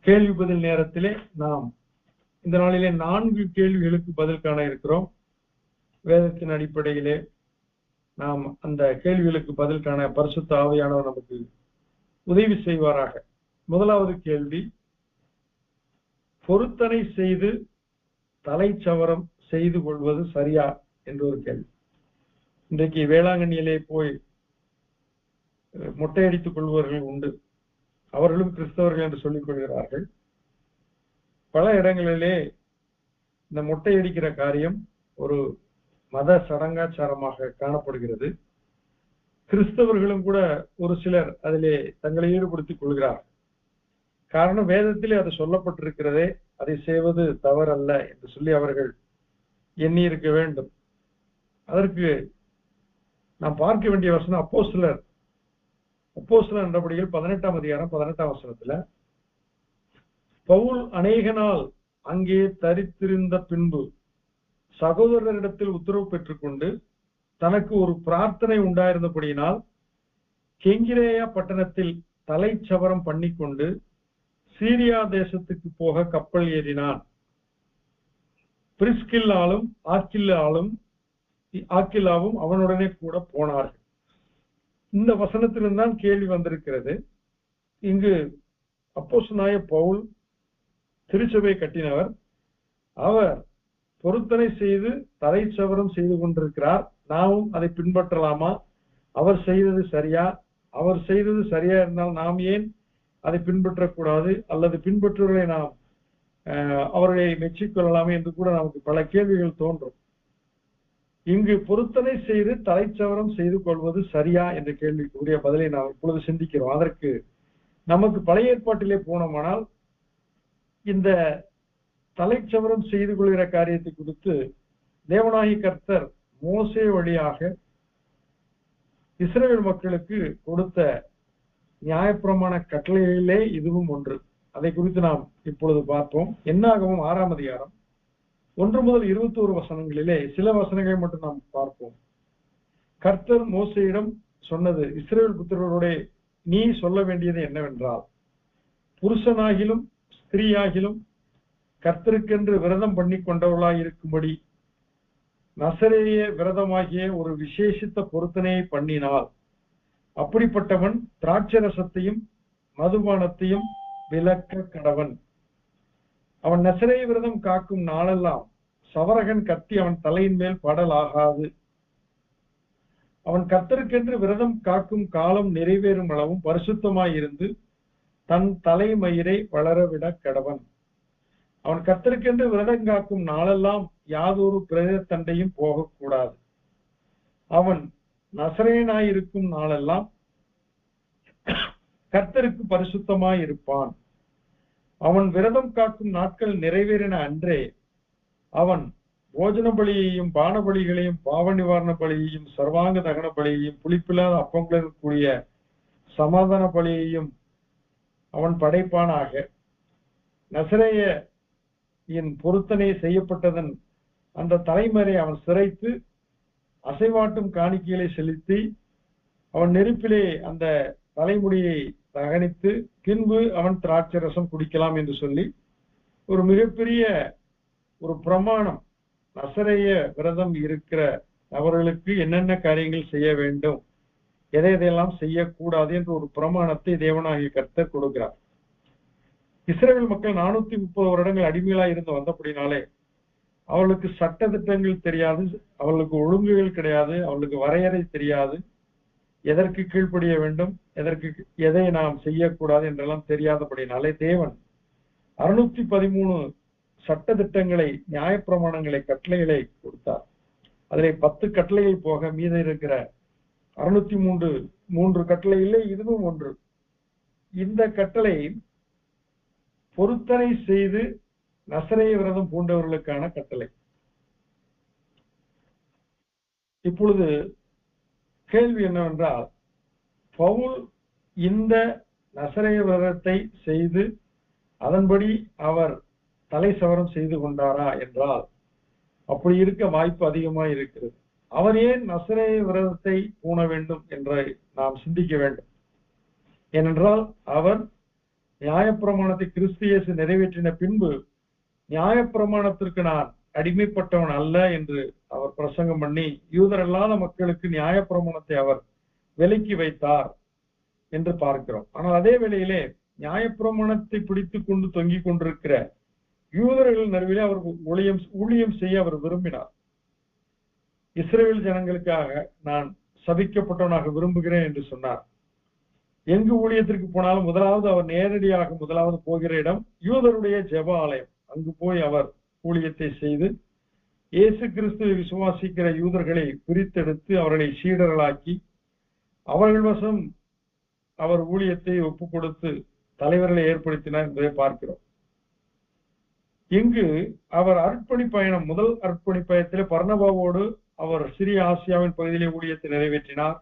கேள்வி பதில் நேரத்திலே நாம் இந்த நாளிலே 4 கேள்விகளுக்கு பதில் காண இருக்கிறோம். வேதத்தின் அடிப்படையிலே நாம் அந்த கேள்விகளுக்கு பதில் காண பரிசுத்த ஆவியானவர் நமக்கு உதவி செய்வாராக. முதலாவது கேள்வி, பொருத்தனை செய்து தலைச்சவரம் செய்து கொள்வது சரியா என்ற ஒரு கேள்வி. இன்றைக்கு வேளாங்கண்ணியிலே போய் மொட்டையடித்துக் கொள்பவர்கள் உண்டு. அவர்களும் கிறிஸ்தவர்கள் என்று சொல்லிக் கொள்கிறார்கள். பல இடங்களிலே இந்த மொட்டையடிக்கிற காரியம் ஒரு மத சடங்காச்சாரமாக காணப்படுகிறது. கிறிஸ்தவர்களும் கூட ஒரு சிலர் அதிலே தங்களை ஈடுபடுத்திக் கொள்கிறார்கள். காரணம், வேதத்திலே அது சொல்லப்பட்டிருக்கிறதே, அதை செய்வது தவறல்ல என்று சொல்லி அவர்கள் எண்ணி இருக்க வேண்டும். அதற்கு நாம் பார்க்க வேண்டிய வசனம் அப்போஸ்தலர் என்றபடியில் 18ஆம் அதிகாரம் 18ஆம் வசனத்துல, பவுல் அநேக நாள் அங்கே தரித்திருந்த பின்பு சகோதரரிடத்தில் உத்தரவு பெற்றுக்கொண்டு தனக்கு ஒரு பிரார்த்தனை உண்டாயிருந்தபடியினால் கெங்கிரேயா பட்டணத்தில் தலைச்சவரம் பண்ணிக்கொண்டு சீரியா தேசத்துக்கு போக கப்பல் ஏறினான். பிரிஸ்கில்லாலும் ஆக்கில்லாவும் அவனுடனே கூட போனார்கள். இந்த வசனத்தில்தான் கேள்வி வந்திருக்கிறது. இங்கு அப்போஸ்தலனாகிய பவுல் திருச்சபை கட்டினவர். அவர் பொருத்தனை செய்து தலைச்சவரம் செய்து கொண்டிருக்கிறார். நாமும் அதை பின்பற்றலாமா? அவர் செய்தது சரியா? அவர் செய்தது சரியா இருந்தால் நாம் ஏன் அதை பின்பற்றக்கூடாது? அல்லது பின்பற்றுவதை நாம் அவர்களை மெச்சிக்கொள்ளலாமே என்று கூட நமக்கு பல கேள்விகள் தோன்றும். இங்கு பொருத்தனை செய்து தலைச்சவரம் செய்து கொள்வது சரியா என்ற கேள்விக்குரிய பதிலை நாம் இப்பொழுது சிந்திக்கிறோம். அதற்கு நமக்கு பழைய ஏற்பாட்டிலே போனோமானால் இந்த தலைச்சவரம் செய்து கொள்கிற காரியத்தை குறித்து தேவனாகிய கர்த்தர் மோசே வழியாக இஸ்ரவேல் மக்களுக்கு கொடுத்த நியாயப்பிரமாண கட்டளைகளிலே இதுவும் ஒன்று. அதை குறித்து நாம் இப்பொழுது பார்ப்போம். என்னாகமம் 6ஆம் அதிகாரம் 1 முதல் 21 வசனங்களிலே சில வசனங்களை மட்டும் நாம் பார்ப்போம். கர்த்தர் மோசேயிடம் சொன்னது, இஸ்ரவேல் புத்திரரோட நீ சொல்ல வேண்டியது என்னவென்றால், புருஷனாகிலும் ஸ்திரீயாகிலும் கர்த்தருக்கென்று விரதம் பண்ணி கொண்டவர்களாய் இருக்கும்படி நசரேய விரதமாகிய ஒரு விசேஷித்த பொருத்தனையை பண்ணினால் அப்படிப்பட்டவன் திராட்சரசத்தையும் மதுபானத்தையும் விலக்க கடவன். அவன் நசரேய விரதம் காக்கும் நாளெல்லாம் சவரகன் கத்தி அவன் தலையின் மேல் படலாகாது. அவன் கர்த்தருக்கென்று விரதம் காக்கும் காலம் நிறைவேறும் அளவும் பரிசுத்தமாயிருந்து தன் தலைமயிரை வளரவிட கடவன். அவன் கர்த்தருக்கென்று விரதம் காக்கும் நாளெல்லாம் யாதொரு பிரேத தண்டையும் போகக்கூடாது. அவன் நசரேயனாயிருக்கும் நாளெல்லாம் கர்த்தருக்கு பரிசுத்தமாயிருப்பான். அவன் விரதம் காக்கும் நாட்கள் நிறைவேறின அன்றே அவன் போஜன பலியையும் பான பலிகளையும் பாவ நிவாரண பலியையும் சர்வாங்க தகன பலியையும் புளிப்பில்லாத அப்பங்களுடன் கூடிய சமாதான பலியையும் அவன் படைப்பானாக. நசரேயின் பொருத்தனை செய்யப்பட்டதன் அந்த தலைமறை அவன் சிரைத்து அசைவாட்டும் காணிக்கைகளை செலுத்தி அவன் நெருப்பிலே அந்த தலைமுடியை தகனித்து பின்பு அவன் திராட்சரசம் குடிக்கலாம் என்று சொல்லி ஒரு மிகப்பெரிய ஒரு பிரமாணம். நசரேய விரதம் இருக்கிற அவர்களுக்கு என்னென்ன காரியங்கள் செய்ய வேண்டும், எதையெல்லாம் செய்யக்கூடாது என்ற ஒரு பிரமாணத்தை தேவனாகிய கர்த்தர் கொடுக்கிறார். இஸ்ரவேல் மக்கள் 430 வருடங்கள் அடிமைகளாய் இருந்து வந்தபடினாலே அவர்களுக்கு சட்ட திட்டங்கள் தெரியாது, அவர்களுக்கு ஒழுங்குகள் கிடையாது, அவர்களுக்கு வரையறை தெரியாது, எதற்கு கீழ்ப்படிய வேண்டும், எதை நாம் செய்யக்கூடாது என்றெல்லாம் தெரியாதபடினாலே தேவன் 613 சட்ட திட்டங்களை, நியாயப்பிரமாணங்களை, கட்டளைகளை கொடுத்தார். அதிலே 10 கட்டளைகள் போக மீத இருக்கிற 603 கட்டளையிலே இதுவும் ஒன்று. இந்த கட்டளை பொருத்தனை செய்து நசரேய விரதம் பூண்டவர்களுக்கான கட்டளை. இப்பொழுது கேள்வி என்னவென்றால், பவுல் இந்த நசரேய விரதத்தை செய்து அதன்படி அவர் தலை சவரம் செய்து கொண்டாரா என்றால் அப்படி இருக்க வாய்ப்பு அதிகமாக இருக்கிறது. அவர் ஏன் நசரேய விரதத்தை பூண வேண்டும் என்று நாம் சிந்திக்க வேண்டும். ஏனென்றால் அவர் நியாயப்பிரமாணத்தை கிறிஸ்து இயேசு நிறைவேற்றின பின்பு நியாயப்பிரமாணத்திற்கு நான் அடிமைப்பட்டவன் அல்ல என்று அவர் பிரசங்கம் பண்ணி யூதர் அல்லாத மக்களுக்கு நியாயப்பிரமாணத்தை அவர் விலக்கி வைத்தார் என்று பார்க்கிறோம். ஆனால் அதே வேளையிலே நியாயப்பிரமாணத்தை பிடித்துக் கொண்டு தொங்கிக் கொண்டிருக்கிற யூதர்கள் நடுவிலே அவர் ஊழியம் செய்ய அவர் விரும்பினார். இஸ்ரவேல் ஜனங்களுக்காக நான் சபிக்கப்பட்டவனாக விரும்புகிறேன் என்று சொன்னார். எங்கு ஊழியத்திற்கு போனாலும் முதலாவது அவர் நேரடியாக முதலாவது போகிற இடம் யூதருடைய ஜெப ஆலயம். அங்கு போய் அவர் ஊழியத்தை செய்து இயேசு கிறிஸ்துவை விசுவாசிக்கிற யூதர்களை பிரித்தெடுத்து அவர்களை சீடர்களாக்கி அவர்கள் வசம் அவர் ஊழியத்தை ஒப்புக் கொடுத்து தலைவர்களை ஏற்படுத்தினார் என்பதை பார்க்கிறோம். இங்கு அவர் அர்ப்பணி பயணம், முதல் அர்ப்பணி பயணத்திலே பர்னபாவோடு அவர் சிறிய ஆசியாவின் பகுதியிலே ஊழியத்தை நிறைவேற்றினார்.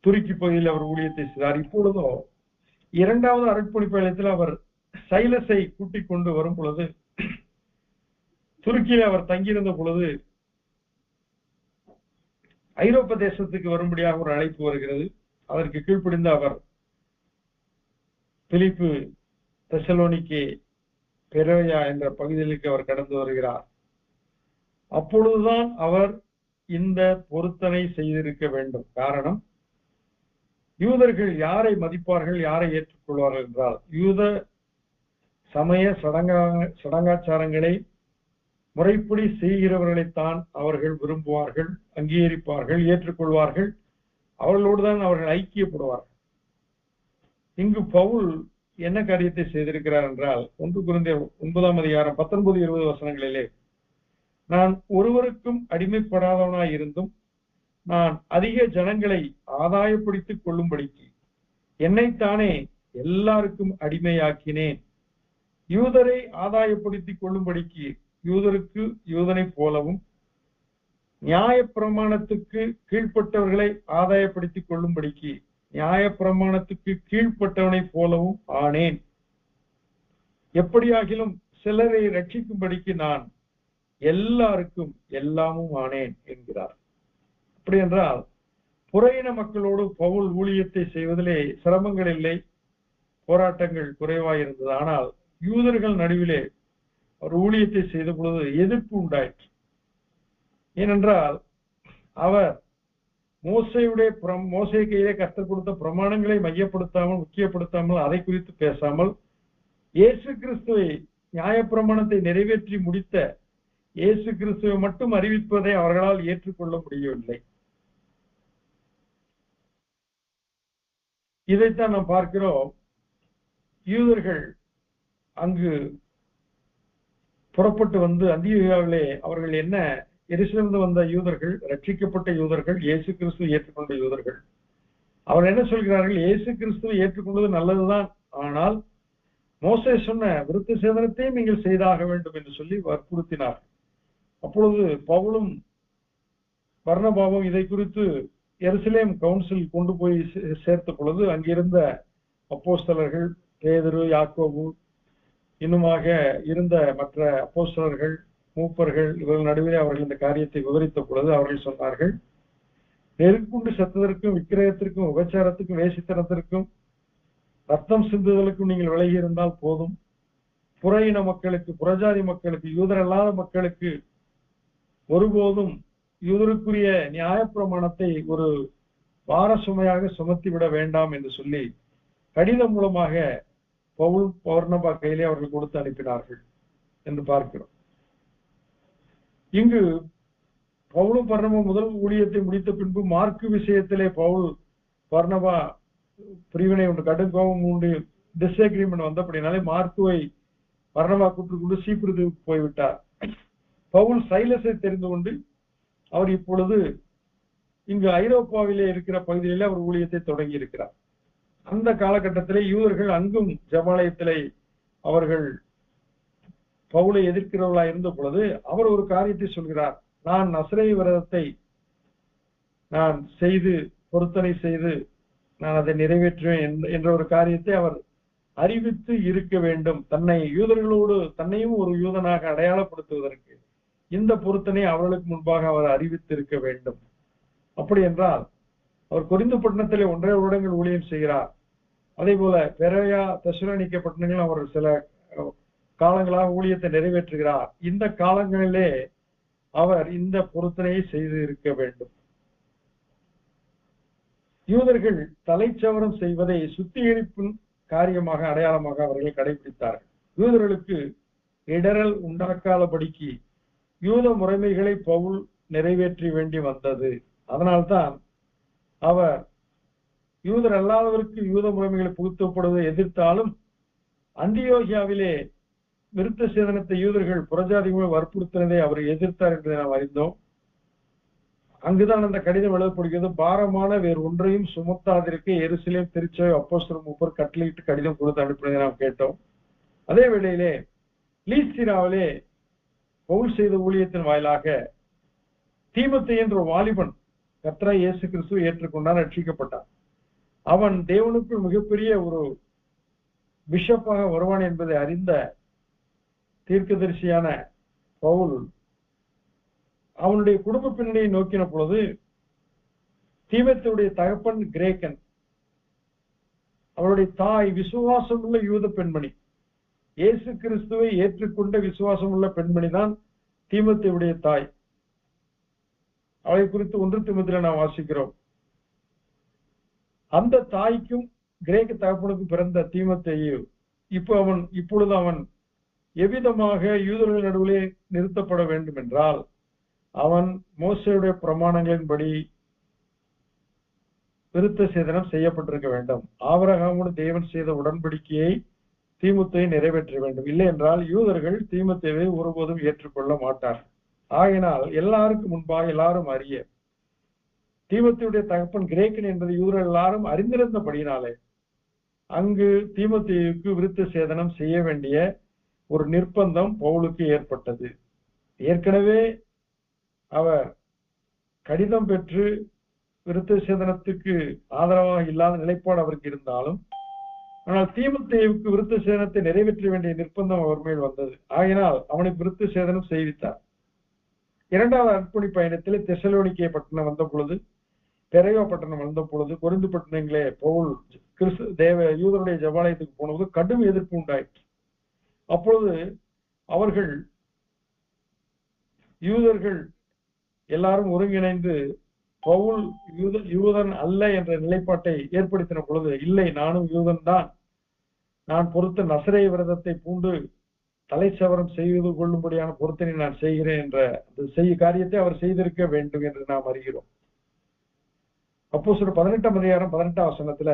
துருக்கி பகுதியில் அவர் ஊழியத்தை செய்தார். இப்பொழுதோ இரண்டாவது அர்ப்பணி பயணத்தில் அவர் சைலஸை கூட்டிக் கொண்டு வரும் பொழுது, துருக்கியில் அவர் தங்கியிருந்த பொழுது ஐரோப்பா தேசத்துக்கு வரும்படியாக ஒரு அழைப்பு வருகிறது. அதற்கு கீழ்ப்படிந்த அவர் பிலிப்பு, தெசலோனிக்கே, பெரோயா என்ற பகுதிகளுக்கு அவர் கடந்து வருகிறார். அப்பொழுதுதான் அவர் இந்த பொருத்தனை செய்திருக்க வேண்டும். காரணம், யூதர்கள் யாரை மதிப்பார்கள், யாரை ஏற்றுக்கொள்வார்கள் என்றால் யூத சமய சடங்காச்சாரங்களை முறைப்படி செய்கிறவர்களைத்தான் அவர்கள் விரும்புவார்கள், அங்கீகரிப்பார்கள், ஏற்றுக்கொள்வார்கள். அவர்களோடு தான் அவர்கள் ஐக்கியப்படுவார்கள். இங்கு பவுல் என்ன காரியத்தை செய்திருக்கிறார் என்றால் 1 கொரிந்தியர் 9ஆம் அதிகாரம் 19-20 வசனங்களிலே, நான் ஒருவருக்கும் அடிமைப்படாதவனாய் இருந்தும் நான் அதிக ஜனங்களை ஆதாயப்படுத்திக் கொள்ளும்படிக்கு என்னைத்தானே எல்லாருக்கும் அடிமையாக்கினேன். யூதரை ஆதாயப்படுத்திக் கொள்ளும்படிக்கு யூதருக்கு யூதனை போலவும் நியாயப்பிரமாணத்துக்கு கீழ்ப்பட்டவர்களை ஆதாயப்படுத்திக் கொள்ளும்படிக்கு நியாயப்பிரமாணத்துக்கு கீழ்ப்பட்டவனை போலவும் ஆனேன். எப்படியாகிலும் சிலரை ரட்சிக்கும்படிக்கு நான் எல்லாருக்கும் எல்லாமும் ஆனேன் என்கிறார். அப்படி என்றால் புறையின மக்களோடு பவுல் ஊழியத்தை செய்வதிலே சிரமங்கள் இல்லை, போராட்டங்கள் குறைவாயிருந்தது. ஆனால் யூதர்கள் நடுவிலே அவர் ஊழியத்தை செய்த பொழுது எதிர்ப்பு உண்டாயிற்று. ஏனென்றால் அவர் மோசே கையிலே கற்றுக் கொடுத்த பிரமாணங்களை மையப்படுத்தாமல், முக்கியப்படுத்தாமல், அதை குறித்து பேசாமல், இயேசு கிறிஸ்துவை நியாயப்பிரமாணத்தை நிறைவேற்றி முடித்த இயேசு கிறிஸ்துவை மட்டும் அறிவிப்பதை அவர்களால் ஏற்றுக்கொள்ள முடியவில்லை. இதைத்தான் நாம் பார்க்கிறோம். யூதர்கள் அங்கு புறப்பட்டு வந்து அந்தியோகியாவிலே அவர்கள் என்ன, எருசலேமிலிருந்து வந்த யூதர்கள், ரட்சிக்கப்பட்ட யூதர்கள், இயேசு கிறிஸ்துவை ஏற்றுக்கொண்ட யூதர்கள், அவர்கள் என்ன சொல்கிறார்கள்? இயேசு கிறிஸ்துவை ஏற்றுக்கொண்டது நல்லதுதான், ஆனால் மோசே சொன்ன விருத்த சேதனத்தையும் நீங்கள் செய்தாக வேண்டும் என்று சொல்லி வற்புறுத்தினார். அப்பொழுது பவுலும் பர்னபாவும் இதை குறித்து எருசலேம் கவுன்சில் கொண்டு போய் சேர்த்த பொழுது அங்கிருந்த அப்போஸ்தலர்கள் பேதுரு, யாக்கோபு, இன்னுமாக இருந்த மற்ற அப்போஸ்தலர்கள், மூப்பர்கள், இவர்கள் நடுவிலே அவர்கள் இந்த காரியத்தை விவரித்த பொழுது அவர்கள் சொன்னார்கள், நெருக்குண்டு செத்ததற்கும், விக்கிரகத்திற்கும், உபச்சாரத்துக்கும், வேசித்தனத்திற்கும், ரத்தம் சிந்துதலுக்கும் நீங்கள் விலகி இருந்தால் போதும். புறையின மக்களுக்கு, புறஜாதி மக்களுக்கு, யூதர் அல்லாத மக்களுக்கு ஒருபோதும் யூதருக்குரிய நியாயப்பிரமாணத்தை ஒரு வார சுமையாக சுமத்தி விட வேண்டாம் என்று சொல்லி கடிதம் மூலமாக பவுல் பர்னபா கையிலே அவர்கள் கொடுத்து அனுப்பினார்கள் என்று பார்க்கிறோம். இங்கு பவுலும் பர்னபா முதல் ஊழியத்தை முடித்த பின்பு மார்க்கு விஷயத்திலே பவுல் பர்னபா பிரிவினை ஒன்று, கடும் கோபம் உண்டு, டிஸ்அக்ரிமெண்ட் வந்தபடினாலே மார்க்குவை பர்னபா கூட்டுக்கொண்டு சீப்பிரதுக்கு போய்விட்டார். பவுல் சைலஸை தெரிந்து கொண்டு அவர் இப்பொழுது இங்கு ஐரோப்பாவிலே இருக்கிற பகுதியிலே அவர் ஊழியத்தை தொடங்கி இருக்கிறார். அந்த காலகட்டத்திலே யூதர்கள் அங்கும் ஜெபாலயத்திலே அவர்கள் பவுலை எதிர்க்கிறவர்களாக இருந்த பொழுது அவர் ஒரு காரியத்தை சொல்கிறார், நான் நசரேய விரதத்தை நான் செய்து பொருத்தனை செய்து நான் அதை நிறைவேற்றுவேன் என்ற ஒரு காரியத்தை அவர் அறிவித்து இருக்க வேண்டும். தன்னை யூதர்களோடு தன்னையும் ஒரு யூதனாக அடையாளப்படுத்துவதற்கு இந்த பொருத்தனை அவர்களுக்கு முன்பாக அவர் அறிவித்து இருக்க வேண்டும். அப்படி என்றால் அவர் கொரிந்து பட்டணத்திலே 1.5 வருடங்கள் ஊழியம் செய்கிறார். அதே போல பெரோயா தெசலோனிக்கே பட்டணங்களும் அவர் சில காலங்களாக ஊழியத்தை நிறைவேற்றுகிறார். இந்த காலங்களிலே அவர் இந்த பொருத்தனையை செய்து இருக்க வேண்டும். யூதர்கள் தலைச்சவரம் செய்வதை சுத்திகரிப்பின் காரியமாக அடையாளமாக அவர்கள் கடைபிடித்தார்கள். யூதர்களுக்கு இடரல் உண்டாக்காதபடிக்கு யூத முறைமைகளை பவுல் நிறைவேற்றி வேண்டி வந்தது. அதனால்தான் அவர் யூதர் அல்லாதவருக்கு யூத முறைமைகளை புகுத்தப்படுவதை எதிர்த்தாலும் அந்தியோகியாவிலே விருத்த சேதனத்தை யூதர்கள் புறஜாதிகளை வற்புறுத்தினதை அவர் எதிர்த்தார் என்பதை நாம் அறிந்தோம். அங்குதான் அந்த கடிதம் எழுதப்படுகிறது. பாரமான வேறு ஒன்றையும் சுமத்தாதிருக்க எருசலேம் திருச்சபை அப்போஸ்தலர் மூப்பர் கட்டளையிட்டு கடிதம் கொடுத்து அனுப்பினதை நாம் கேட்டோம். அதே வேளையிலே லீஸ்திராவிலே பவுல் செய்த ஊழியத்தின் வாயிலாக தீமோத்தேயு என்ற வாலிபன் கர்த்தராகிய இயேசு கிறிஸ்துவை ஏற்றுக்கொண்டான், ரட்சிக்கப்பட்டான். அவன் தேவனுக்குள் மிகப்பெரிய ஒரு பிஷப்பாக வருவான் என்பதை அறிந்த தீர்க்கதரிசியான பவுல் அவனுடைய குடும்ப பின்னணியை நோக்கின பொழுது தீமோத்தேயுடைய தகப்பன் கிரேக்கன், அவருடைய தாய் விசுவாசம் உள்ள யூத பெண்மணி. இயேசு கிறிஸ்துவை ஏற்றுக்கொண்ட விசுவாசம் உள்ள பெண்மணி தான் தீமோத்தேயுடைய தாய். அவளை குறித்து 1 தீமோத்தேயுல நாம் வாசிக்கிறோம். அந்த தாய்க்கும் கிரேக்க தகப்பனுக்கும் பிறந்த தீமோத்தேயு இப்பொழுது அவன் எவ்விதமாக யூதர்கள் நடுவிலே நிறுத்தப்பட வேண்டும் என்றால் அவன் மோசேயுடைய பிரமாணங்களின்படி விருத்த சேதனம் செய்யப்பட்டிருக்க வேண்டும். ஆபிரகாமோடு தேவன் செய்த உடன்படிக்கையை தீமோத்தேயு நிறைவேற்ற வேண்டும். இல்லை என்றால் யூதர்கள் தீமோத்தேயுவை ஒருபோதும் ஏற்றுக்கொள்ள மாட்டார்கள். ஆகினால் எல்லாருக்கும் முன்பாக எல்லாரும் அறிய தீமோத்தேயுடைய தகப்பன் கிரேக்கன் என்பது யூதர்கள் எல்லாரும் அறிந்திருந்தபடியினாலே அங்கு தீமோத்தேயுக்கு விருத்த சேதனம் செய்ய வேண்டிய ஒரு நிர்பந்தம் பவுலுக்கு ஏற்பட்டது. ஏற்கனவே அவர் கடிதம் பெற்று விருத்த சேதனத்துக்கு ஆதரவாக இல்லாத நிலைப்பாடு அவருக்கு இருந்தாலும், ஆனால் தீமோத்தேயுவுக்கு விருத்த சேதனத்தை நிறைவேற்ற வேண்டிய நிர்பந்தம் அவர் மேல் வந்தது. ஆகினால் அவனுக்கு விருத்த சேதனம் செய்வித்தார். 2வது அர்ப்பணி பயணத்திலே தெசலோனிக்கே பட்டணம் வந்த பொழுது, பெரோயா பட்டணம் வந்த பொழுது, கொரிந்து பட்டணங்களே பவுல் யூதருடைய ஜபாலயத்துக்கு போனபோது கடும் எதிர்ப்பு உண்டாயிற்று. அப்பொழுது அவர்கள் யூதர்கள் எல்லாரும் ஒருங்கிணைந்து பவுல் யூதன் அல்ல என்ற நிலைப்பாட்டை ஏற்படுத்தின பொழுது, இல்லை நானும் யூதன் தான், நான் பொறுத்த நசரேய விரதத்தை பூண்டு தலைச்சவரம் செய்து கொள்ளும்படியான பொருத்தனை நான் செய்கிறேன் என்ற காரியத்தை அவர் செய்திருக்க வேண்டும் என்று நாம் அறிகிறோம். அப்போஸ்தலர் 18ஆம் அதிகாரம் 18ஆம் வசனத்துல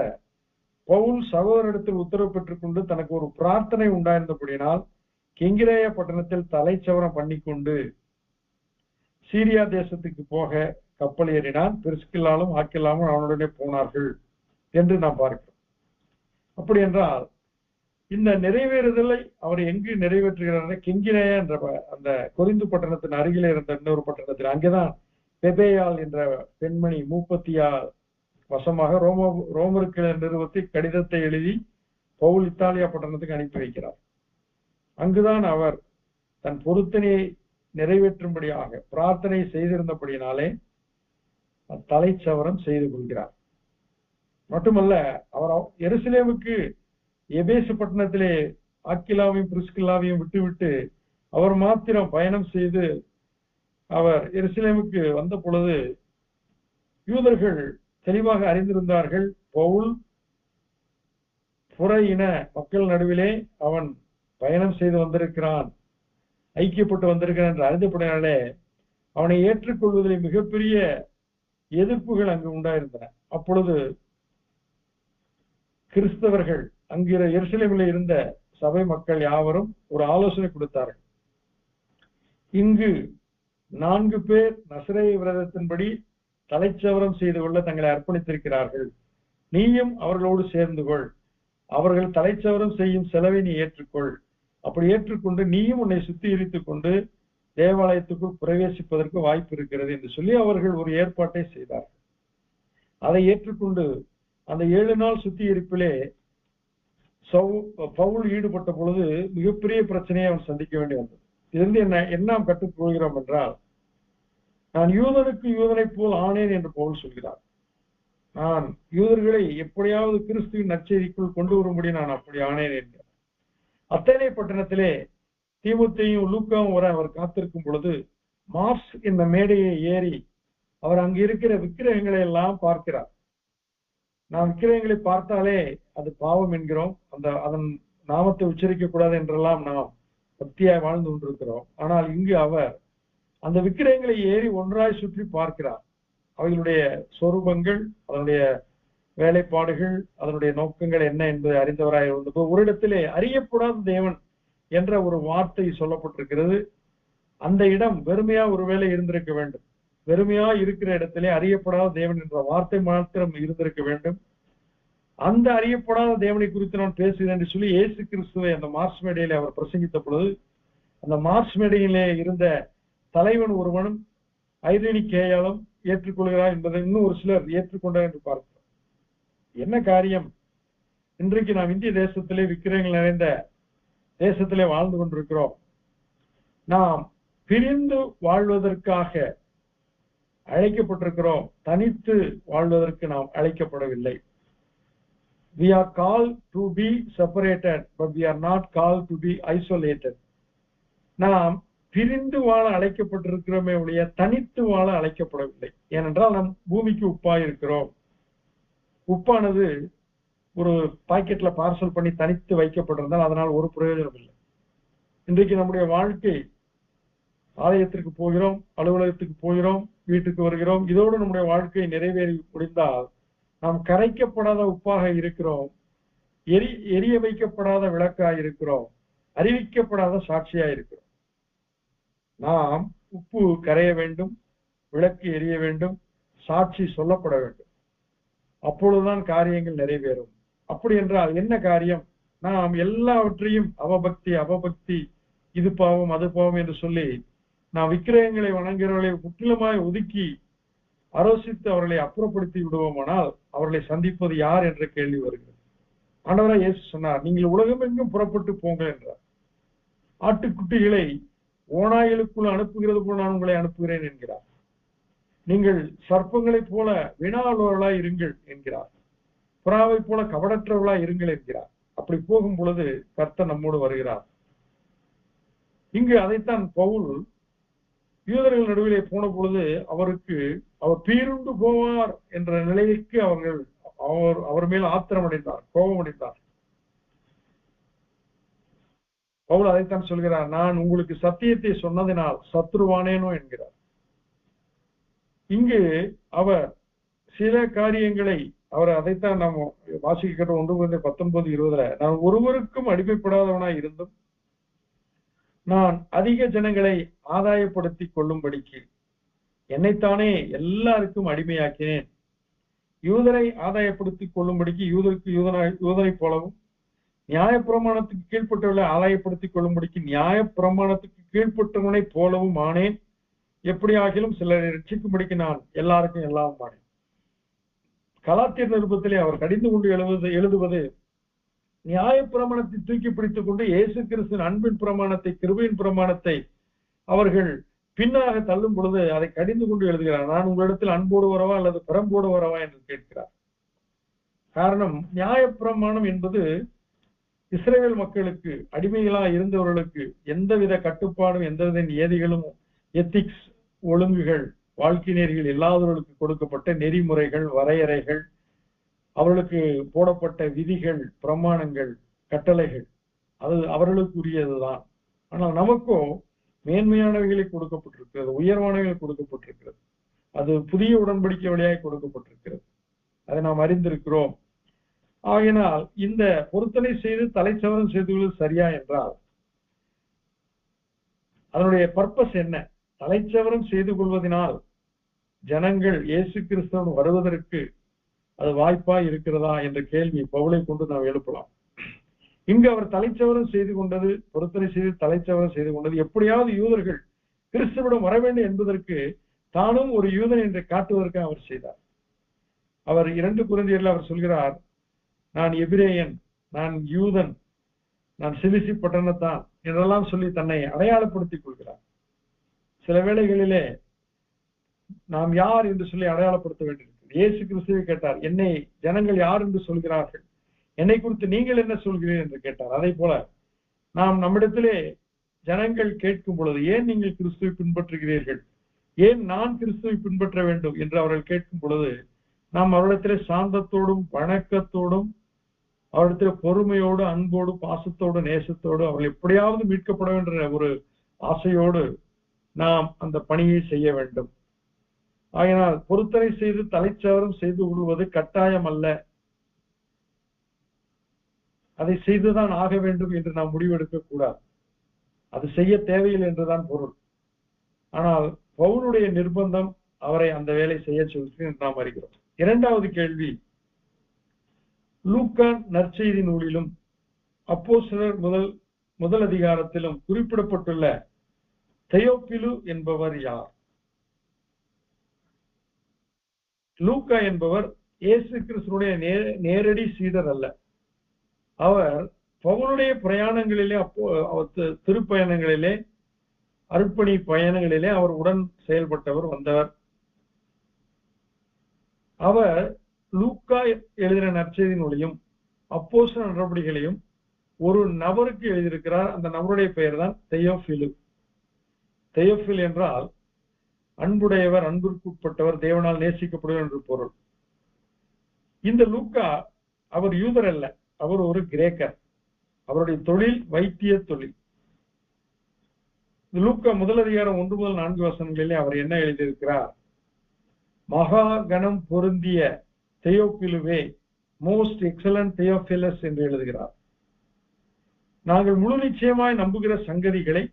பவுல் சகோதரிடத்தில் உத்தரவு பெற்றுக் கொண்டு தனக்கு ஒரு பிரார்த்தனை உண்டாயிருந்தபடியினால் கெங்கிரேய பட்டணத்தில் தலைச்சவரம் பண்ணிக்கொண்டு சீரியா தேசத்துக்கு போக கப்பல் ஏறினான். பிரிஸ்கில்லாலும் ஆக்கில்லாமும் அவனுடனே போனார்கள் என்று நாம் பார்க்கிறோம். அப்படி என்றால் இந்த நிறைவேறுதலை அவர் எங்கு நிறைவேற்றுகிறார்? கெங்கிரேயா என்ற அந்த கொரிந்து பட்டணத்தின் அருகிலே இருந்த இன்னொரு பட்டணத்தில், அங்கேதான் பெபேயால் என்ற பெண்மணி மூப்பத்தியால் வசமாக ரோமருக்கு நிறுவத்தை கடிதத்தை எழுதி பவுல் இத்தாலியா பட்டணத்துக்கு அனுப்பி வைக்கிறார். அங்குதான் அவர் தன் பொருத்தனையை நிறைவேற்றும்படியாக பிரார்த்தனை செய்திருந்தபடியினாலே தலைச்சவரம் செய்து கொள்கிறார். மட்டுமல்ல, அவர் எருசலேமுக்கு எபேசு பட்டணத்திலே ஆக்கிலாவையும் பிரிஸ்கில்லாவையும் விட்டுவிட்டு அவர் மாத்திரம் பயணம் செய்து அவர் எருசலேமுக்கு வந்த பொழுது யூதர்கள் தெளிவாக அறிந்திருந்தார்கள், பவுல் புற இன மக்கள் நடுவிலே அவன் பயணம் செய்து வந்திருக்கிறான், ஐக்கியப்பட்டு வந்திருக்கிறான் என்று அறிந்தபடினாலே அவனை ஏற்றுக்கொள்வதில் மிகப்பெரிய எதிர்ப்புகள் அங்கு உண்டாயிருந்தன. அப்பொழுது கிறிஸ்தவர்கள் அங்கு எருசலேமில் இருந்த சபை மக்கள் யாவரும் ஒரு ஆலோசனை கொடுத்தார்கள். இங்கு 4 பேர் நசரேய விரதத்தின்படி தலைச்சவரம் செய்து கொள்ள தங்களை அர்ப்பணித்திருக்கிறார்கள், நீயும் அவர்களோடு சேர்ந்து கொள், அவர்கள் தலைச்சவரம் செய்யும் செலவை நீ ஏற்றுக்கொள், அப்படி ஏற்றுக்கொண்டு நீயும் உன்னை சுத்திகரித்துக் கொண்டு தேவாலயத்துக்குள் பிரவேசிப்பதற்கு வாய்ப்பு இருக்கிறது என்று சொல்லி அவர்கள் ஒரு ஏற்பாட்டை செய்தார்கள். அதை ஏற்றுக்கொண்டு அந்த 7 நாள் சுத்திகரிப்பிலே பவுல் ஈடுபட்ட பொழுது மிகப்பெரிய பிரச்சனையை அவன் சந்திக்க வேண்டி வந்தது. இதிலிருந்து என்ன கற்றுக்கொள்கிறோம் என்றால், நான் யூதனுக்கு யூதனை போல் ஆனேன் என்று பவுல் சொல்கிறார். நான் யூதர்களை எப்படியாவது கிறிஸ்துவின் நற்செய்திக்குள் கொண்டு வரும்படி நான் அப்படி ஆனேன் என்கிறார். அத்தனை பட்டணத்திலே தீமோத்தேயும் லூக்காவும் வர அவர் காத்திருக்கும் பொழுது மார்ஸ் இந்த மேடையை ஏறி அவர் அங்கு இருக்கிற விக்கிரகங்களை எல்லாம் பார்க்கிறார். நாம் விக்கிரகங்களை பார்த்தாலே அது பாவம் என்கிறோம், அதன் நாமத்தை உச்சரிக்க கூடாது என்றெல்லாம் நாம் பக்தியாய் வாழ்ந்து கொண்டிருக்கிறோம். ஆனால் இங்கு அவர் அந்த விக்கிரகங்களை ஏறி ஒன்றாய் சுற்றி பார்க்கிறார். அவைகளுடைய சொரூபங்கள், அதனுடைய வேலைப்பாடுகள், அதனுடைய நோக்கங்கள் என்ன என்பதை அறிந்தவராய் இருந்தது. ஒரு இடத்திலே அறியப்படாத தேவன் என்ற ஒரு வார்த்தை சொல்லப்பட்டிருக்கிறது. அந்த இடம் வெறுமையா ஒருவேளை இருந்திருக்க வேண்டும். வெறுமையா இருக்கிற இடத்திலே அறியப்படாத தேவன் என்ற வார்த்தை மாத்திரம் இருந்திருக்க வேண்டும். அந்த அறியப்படாத தேவனை குறித்து நான் பேசுகிறேன் என்று சொல்லி இயேசு கிறிஸ்துவை அந்த மார்ஸ் மேடையிலே அவர் பிரசங்கித்த பொழுது அந்த மார்ஸ் மேடையிலே இருந்த தலைவன் ஒருவனும் ஐரேனிக்கேயாலும் ஏற்றுக்கொள்கிறார் என்பதை இன்னும் ஒரு சிலர் ஏற்றுக்கொண்டார் என்று பார்க்கிறோம். என்ன காரியம்? இன்றைக்கு நாம் இந்திய தேசத்திலே விக்கிரகங்கள் நிறைந்த தேசத்திலே வாழ்ந்து கொண்டிருக்கிறோம். நாம் பிரிந்து வாழ்வதற்காக அழைக்கப்பட்டிருக்கிறோம், தனித்து வாழ்வதற்கு நாம் அழைக்கப்படவில்லை. We are called to be separated, but we are not called to be isolated. நாம் பிரிந்து வாழ அழைக்கப்பட்டிருக்கிறோமே ஒழிய தனித்து வாழ அழைக்கப்படவில்லை. ஏனென்றால் நாம் பூமிக்கு உப்பாய் இருக்கிறோம். உப்பானது ஒரு பாக்கெட்ல பார்சல் பண்ணி தனித்து வைக்கப்பட்டிருந்தால் அதனால் ஒரு பிரயோஜனம் இல்லை. இன்றைக்கு நம்முடைய வாழ்க்கை, ஆலயத்திற்கு போகிறோம், அலுவலகத்துக்கு போகிறோம், வீட்டுக்கு வருகிறோம், இதோடு நம்முடைய வாழ்க்கை நிறைவேறி முடிந்தால் நாம் கரைக்கப்படாத உப்பாக இருக்கிறோம், எரிய வைக்கப்படாத விளக்காக இருக்கிறோம், அறிவிக்கப்படாத சாட்சியாக இருக்கிறோம். நாம் உப்பு கரைய வேண்டும், விளக்கு எரிய வேண்டும், சாட்சி சொல்லப்பட வேண்டும். அப்பொழுதுதான் காரியங்கள் நிறைவேறும். அப்படி என்றால் என்ன காரியம்? நாம் எல்லாவற்றையும் அவபக்தி, இது பாவம் அது பாவம் என்று சொல்லி நாம் விக்கிரகங்களை வணங்குகிறவர்களை முற்றிலுமாய் ஒதுக்கி ஆலோசித்து அவர்களை அப்புறப்படுத்தி விடுவோமானால் அவர்களை சந்திப்பது யார் என்ற கேள்வி வருகிறது. ஆண்டவராய் இயேசு சொன்னார், நீங்கள் உலகமெங்கும் புறப்பட்டு போங்கள் என்றார். ஆட்டுக்குட்டிகளை ஓநாய்களுக்குள் அனுப்புகிறது போல நான் உங்களை அனுப்புகிறேன் என்கிறார். நீங்கள் சர்ப்பங்களைப் போல வினாவுள்ளவர்களாய் இருங்கள் என்கிறார். புறாவை போல கபடற்றவர்களாய் இருங்கள் என்கிறார். அப்படி போகும் பொழுது கர்த்தர் நம்மோடு வருகிறார். இங்கு அதைத்தான் பவுல் யூதர்கள் நடுவிலே போன பொழுது அவர் பீருண்டு போவார் என்ற நிலைக்கு அவர் மேல் ஆத்திரம் அடைந்தார், கோபம் அடைந்தார். பவுல் அதைத்தான் சொல்கிறார், நான் உங்களுக்கு சத்தியத்தை சொன்னதினால் சத்ருவானேனோ என்கிறார். இங்கு அவர் சில காரியங்களை அதைத்தான் நாம் வாசிக்கிற 1:19-20 நான் ஒருவருக்கும் அடிமைப்படாதவனாய் இருந்தும் நான் அதிக ஜனங்களை ஆதாயப்படுத்தி கொள்ளும்படிக்கு என்னைத்தானே எல்லாருக்கும் அடிமையாக்கினேன். யூதரை ஆதாயப்படுத்தி கொள்ளும்படிக்கு யூதனை போலவும் நியாயப்பிரமாணத்துக்கு கீழ்பட்டவர்களை ஆதாயப்படுத்திக் கொள்ளும்படிக்கு நியாயப்பிரமாணத்துக்கு கீழ்பட்டவனை போலவும் ஆனேன். எப்படி ஆகிலும் சிலரை ரட்சிக்கும்படிக்கு நான் எல்லாருக்கும் எல்லாம் ஆனேன். கலாத்தியர் நிருபத்திலே அவர் கடிந்து கொண்டு எழுதுவது நியாயப்பிரமாணத்தை தூக்கி பிடித்துக் கொண்டு இயேசு கிறிஸ்துவின் அன்பின் பிரமாணத்தை, கிருபையின் பிரமாணத்தை அவர்கள் பின்னாக தள்ளும் பொழுது அதை கடிந்து கொண்டு எழுதுகிறார். நான் உங்களிடத்தில் அன்போடு வரவா அல்லது புறம்போடு வரவா என்று கேட்கிறார். காரணம், நியாயப்பிரமாணம் என்பது இஸ்ரவேல் மக்களுக்கு, அடிமைகளா இருந்தவர்களுக்கு எந்தவித கட்டுப்பாடும் எந்தவித ஏதிகளும் எத்திக்ஸ் ஒழுங்குகள் வாழ்க்கை நெறிகள் இல்லாதவர்களுக்கு கொடுக்கப்பட்ட நெறிமுறைகள், வரையறைகள், அவர்களுக்கு போடப்பட்ட விதிகள், பிரமாணங்கள், கட்டளைகள், அது அவர்களுக்குரியதுதான். ஆனால் நமக்கோ மேன்மையானவைகளை கொடுக்கப்பட்டிருக்கிறது, உயர்வானவைகள் கொடுக்கப்பட்டிருக்கிறது. அது புதிய உடன்படிக்கை வழியாக கொடுக்கப்பட்டிருக்கிறது. அதை நாம் அறிந்திருக்கிறோம். ஆகினால் இந்த பொருத்தனை செய்து தலைச்சவரம் செய்து கொள்வது சரியா என்றால் அதனுடைய பர்பஸ் என்ன? தலைச்சவரம் செய்து கொள்வதனால் ஜனங்கள் இயேசு கிறிஸ்துவன் வருவதற்கு அது வாய்ப்பாய் இருக்கிறதா என்ற கேள்வி பவுலை கொண்டு நாம் எழுப்பலாம். இங்கு அவர் தலைச்சவரம் செய்து கொண்டது, பொருத்தனை செய்து தலைச்சவரம் செய்து கொண்டது எப்படியாவது யூதர்கள் கிறிஸ்துவிடம் வர வேண்டும் என்பதற்கு, தானும் ஒரு யூதன் என்று காட்டுவதற்கு அவர் செய்தார். அவர் 2 கொரிந்தியரில் அவர் சொல்கிறார், நான் எபிரேயன், நான் யூதன், நான் சிலிசி பட்டணத்தான் என்றெல்லாம் சொல்லி தன்னை அடையாளப்படுத்திக் கொள்கிறார். சில வேளைகளிலே நாம் யார் என்று சொல்லி அடையாளப்படுத்த வேண்டியிருக்கு. இயேசு கிறிஸ்துவை கேட்டார், என்னை ஜனங்கள் யார் என்று சொல்கிறார்கள், என்னை குறித்து நீங்கள் என்ன சொல்கிறீர்கள் என்று கேட்டார். அதே போல நாம் நம்மிடத்திலே ஜனங்கள் கேட்கும் பொழுது, ஏன் நீங்கள் கிறிஸ்துவை பின்பற்றுகிறீர்கள், ஏன் நான் கிறிஸ்துவை பின்பற்ற வேண்டும் என்று அவர்கள் கேட்கும் பொழுது, நாம் அவரிடத்திலே சாந்தத்தோடும் வணக்கத்தோடும் அவரிடத்திலே பொறுமையோடு அன்போடு பாசத்தோடு நேசத்தோடு அவர்கள் எப்படியாவது மீட்கப்பட வேண்டிய ஒரு ஆசையோடு நாம் அந்த பணியை செய்ய வேண்டும். ஆகையினால் பொருத்தனை செய்து தலைச்சாரம் செய்து கொள்வது கட்டாயம் அல்ல, அதை செய்துதான் ஆக வேண்டும் என்று நாம் முடிவெடுக்க கூடாது. அது செய்ய தேவையில்லை என்றுதான் பொருள். ஆனால் பவுலுடைய நிர்பந்தம் அவரை அந்த வேலை செய்ய சொல்லி நாம் அறிகிறோம். இரண்டாவது கேள்வி, லூக்கா நற்செய்தி நூலிலும் அப்போஸ்தலர் முதல் அதிகாரத்திலும் குறிப்பிடப்பட்டுள்ள தெயோப்பிலு என்பவர் யார்? லூக்கா என்பவர் இயேசு கிறிஸ்துடைய நேரடி சீடர் அல்ல. அவர் பவுலுடைய பிரயாணங்களிலே, திருப்பயணங்களிலே, அர்ப்பணி பயணங்களிலே அவர் உடன் செயல்பட்டவர், வந்தவர். அவர் லூக்கா எழுதின நற்செய்தி நூலையும் அப்போஸ்தலர் நடவடிக்கைகளையும் ஒரு நபருக்கு எழுதியிருக்கிறார். அந்த நபருடைய பெயர் தான் தெயோப்பிலு. தெயோப்பில் என்றால் அன்புடையவர், அன்பிற்குட்பட்டவர், தேவனால் நேசிக்கப்படுவர் என்று பொருள். இந்த லூக்கா அவர் யூதர் அல்ல, அவர் ஒரு கிரேக்கர். அவருடைய தொழில் வைத்திய தொழில். லூக்கா முதல் அதிகாரம் 1 முதல் 4 வசனங்களிலே அவர் என்ன எழுதியிருக்கிறார்? மகா கணம் பொருந்திய தெயோப்பிலுவே, மோஸ்ட் எக்ஸலன்ட் தெயோபிலஸ் என்று எழுதுகிறார். நாங்கள் முழு நிச்சயமாய் நம்புகிற சங்கதிகளை